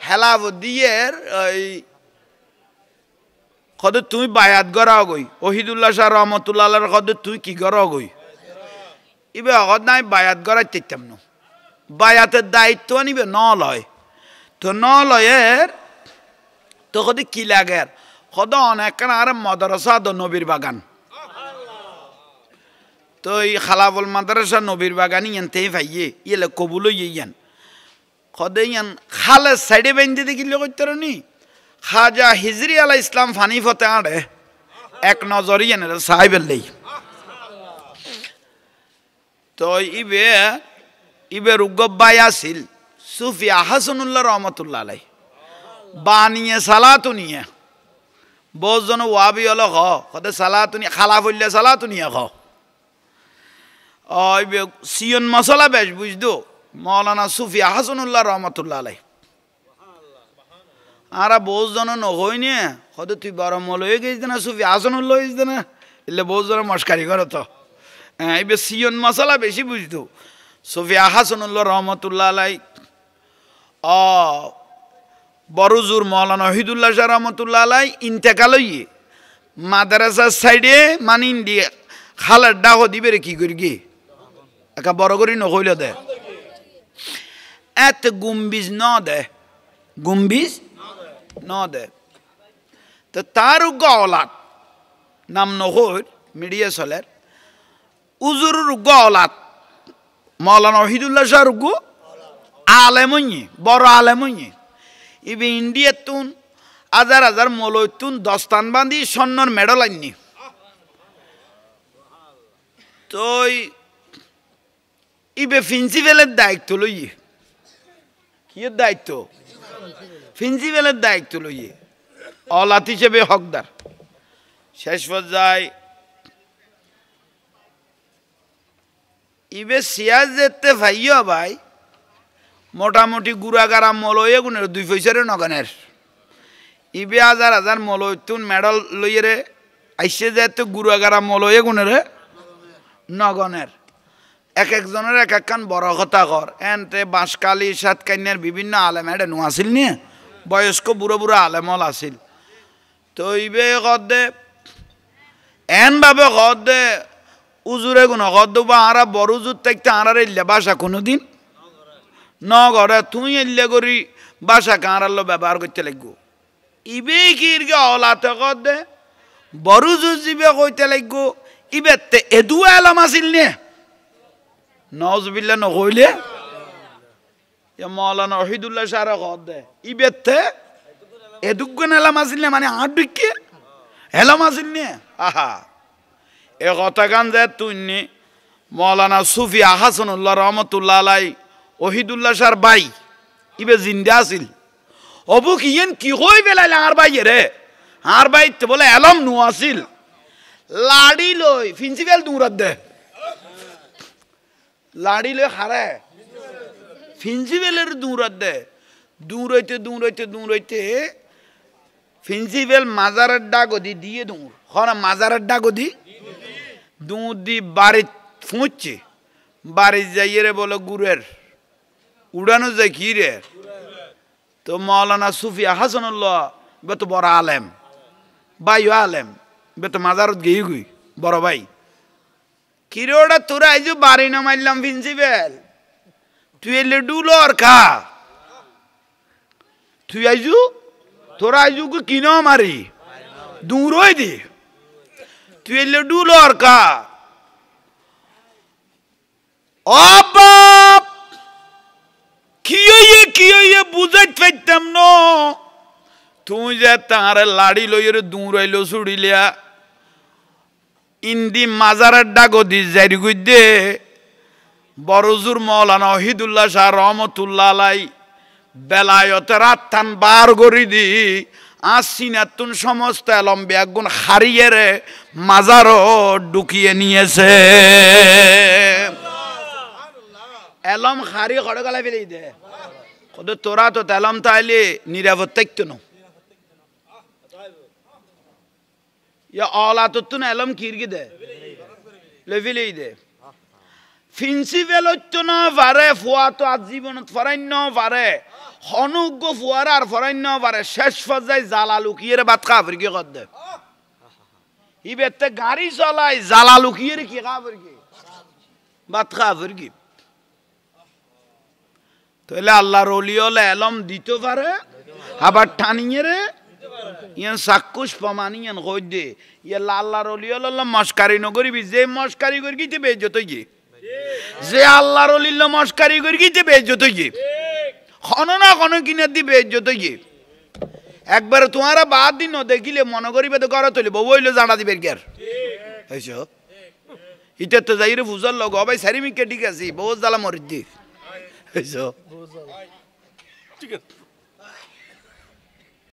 খেলাফত দিয়ে ওই কদ তুই বায়াত গড়াও গই ওহিদুল্লাহ শাহ রহমতুল্লাহ আল্লাহর কদ তুই কি গড়াও গই ইবে অগদ নাই বায়াত গড়াই তেতাম না বায়াতের দায়িত্ব নিবে ন লয় তো ন লয়ের তো কদি কি লাগে কদ অনেক আর মাদ্রাসা দ নবীর বাগান তো এই খালাফুল মাদ্রাসা নবীর বাগান ইয়ান তেই ভাইয়ে ইয়েলে কবুল ইয়ান কদে ইয়ান খালে সাইডে বেঁধে দেখিলে করতে নি খাজা হিজরি আলা ইসলাম ফানি ফতে আড়ে এক নজর ইয়ান সাহেবের লেই তো ইবে রুগব্বাই আসিল সুফিয়া হাসানুল্লাহ রহমতুল্লাহ আলাই বানিয়ে সালাতু নিয়ে বহুজন ওয়াবি হল কদে সালাতু নিয়ে খালা ফুললে সালাতু নিয়ে খ সিয়ন মশলা বেশ বুঝতো মৌলানা সুফিয়া হাসানুল্লাহ রহমতুল্লাহ আলাই আর বহুজন নহই নিয়ে কত তুই বড় মল হয়ে গেছিস না সুফিয়া হাসানুল্লাহ হয়েছিস না এলে বহুজন মস্কারি করো তো এবার সিয়ন মশলা বেশি বুঝতো সুফিয়া হাসানুল্লাহ রহমতুল্লাহ আলাই বড়জুর মৌলানা ওহিদুল্লাহ শাহ রহমতুল্লাহ আলাই ইন্তেকাল হইয়ে মাদ্রাসার সাইডে মানে ইন্ডিয়া খালার ডাহ দিবে রে কি করি গিয়ে একা বড় করি নকইলে দে এত গুম্বিজ ন দে গুম্বিজ ন দে তো তার উগ্গ অলাদ নাম নহর মিডিয়া চলের উজুর উগ্গ অলাদ মৌলানা ওহিদুল্লাহ শাহর উগ্গ আলেমই বড় আলেমই ইবে ইন্ডিয়ার তুন হাজার হাজার মলয় তুন দস্তান বান্ধি স্বর্ণর মেডল আননি তো ইবে প্রিন্সিপালের দায়িত্ব লইয়ে কি দায়িত্ব প্রিন্সিপালের দায়িত্ব লইয়ে অলাত হিসেবে হকদার শেষ পর্যায়ে ইবে সিয়াজ যেতে ভাইয়া ভাই মোটামুটি গুড়াগারা মলয়ে গুণের 2 পয়সারে নগনের ইবে হাজার হাজার মলয় তুন মেডল লইয়ে রে আইসে যেতে গুড়াগারা মলয়ে গুণের নগনের এক একজনের এক একখান বড় কথা কর এনতে বাঁশকালী সাতকান্যার বিভিন্ন আলেম এটা নো আসিল নিয়ে বয়স্ক বুড়ো বুড়ো আলেমল আসিল তো ইবে কদে এনভাবে কদে উজুরে গুণ কদ বা আরা বড় উজুর থাকতে আরার ইল্লে বাসা কোনোদিন নগরে তুই এলে করি বাসা কাঁড়ালো ব্যবহার করতে লাগবো ইবে কিরগে অলাতে কর দে বড় জুজিবে কইতে লাগবো ইবেতে এদু এলাম আসিল নে নজবিল্লা নকইলে মৌলানা ওহিদুল্লাহ সারা কর দে ইবেতে এদুগুন এলাম আসিল নে মানে আট ডিকে এলাম আসিল নে আহা এ কথা গান যে তুই নি মৌলানা সুফি হাসানুল্লাহ রহমতুল্লাহ আলাই ওহিদুল্লাহ সার ভাই ইবে জিন্দা আছিল অবু কিয়েন কি হই বেলাইলে আর ভাই রে আর ভাই তো বলে এলম নু আছিল লাড়ি লই প্রিন্সিপাল দূরত দে লাড়ি লই হারে প্রিন্সিপালের দূরত দে দূরইতে প্রিন্সিপাল মাজারের ডাগদি দিয়ে দূর হন মাজারের ডাগদি দূর দি বাড়ি ফুঁচছে বাড়ি যাইয়ে রে বলো গুরের উড়ানো যায় কি রে তো মৌলানা সুফি হাসানুল্লাহ বে তো বড় আলেম ভাইও আলেম বে তো মাজারত গিয়ে গুই বড় ভাই কিরে ওটা তোরা আইজু বাড়ি না মারলাম প্রিন্সিপাল তুই এলে ডুলো আর খা তুই আইজু তোরা আইজু কিনো মারি দূরই দি তুই এলে ডুলো আর খা ও বাপ কি হইয়ে বুঝাইতে পারতাম ন তুই যে তাঁর লাড়ি লইয়ের দূরাইলো ছুড়িলিয়া ইন্দি মাজারের ডাগদি জারি গুই দে বড়জুর মৌলানা ওহিদুল্লাহ শাহ রহমতুল্লাহ আলাই বেলায়তে রাত্তান বার করি দি আসিনাতুন সমস্ত এলম ব্যাগুন হারিয়ে রে মাজারও ঢুকিয়ে নিয়েছে এলম হারি খড় গলা ফেলে দে কত তোরা তো তেলম তাইলে নিরাপদ থাকতো না ইয়া অলা তো না এলম কিরগি দে লেভিলেই দে প্রিন্সিপাল হইতো না পারে ফুয়া তো আজীবনত ফরাইন্য পারে হনুজ্ঞ ফুয়ার আর ফরাইন্য পারে শেষ পর্যায়ে জ্বালা লুকিয়ে বাত খাফির কি কর দে ইবেতে গাড়ি চলাই জ্বালা লুকিয়ে কি খাফির কি বাত খাফির কি তাহলে আল্লাহর ওলি হলে এলম দিতে পারে আবার টানিয়ে রে ইয়ান চাক্ষুষ প্রমাণী ইয়ান কই দে ইয়া আল্লাহর ওলি হলে মস্কারি নকরিবি যে মস্কারি করি গিতে বেজত গিয়ে যে আল্লাহর ওলিল মস্কারি করি গিতে বেজত গিয়ে খন না কোন কিনে দি বেজত গিয়ে একবার তোমারা বাদ দিন দেখিলে মনে করিবে তো ঘরে তুলিব বইলে জানা দিবে কি আর এইসো ইটা তো যাই রে বুঝার লগ ভাই সারিমিকে ঠিক আছে বহু জ্বালা মরিদ দি এইসো ঠিক আছে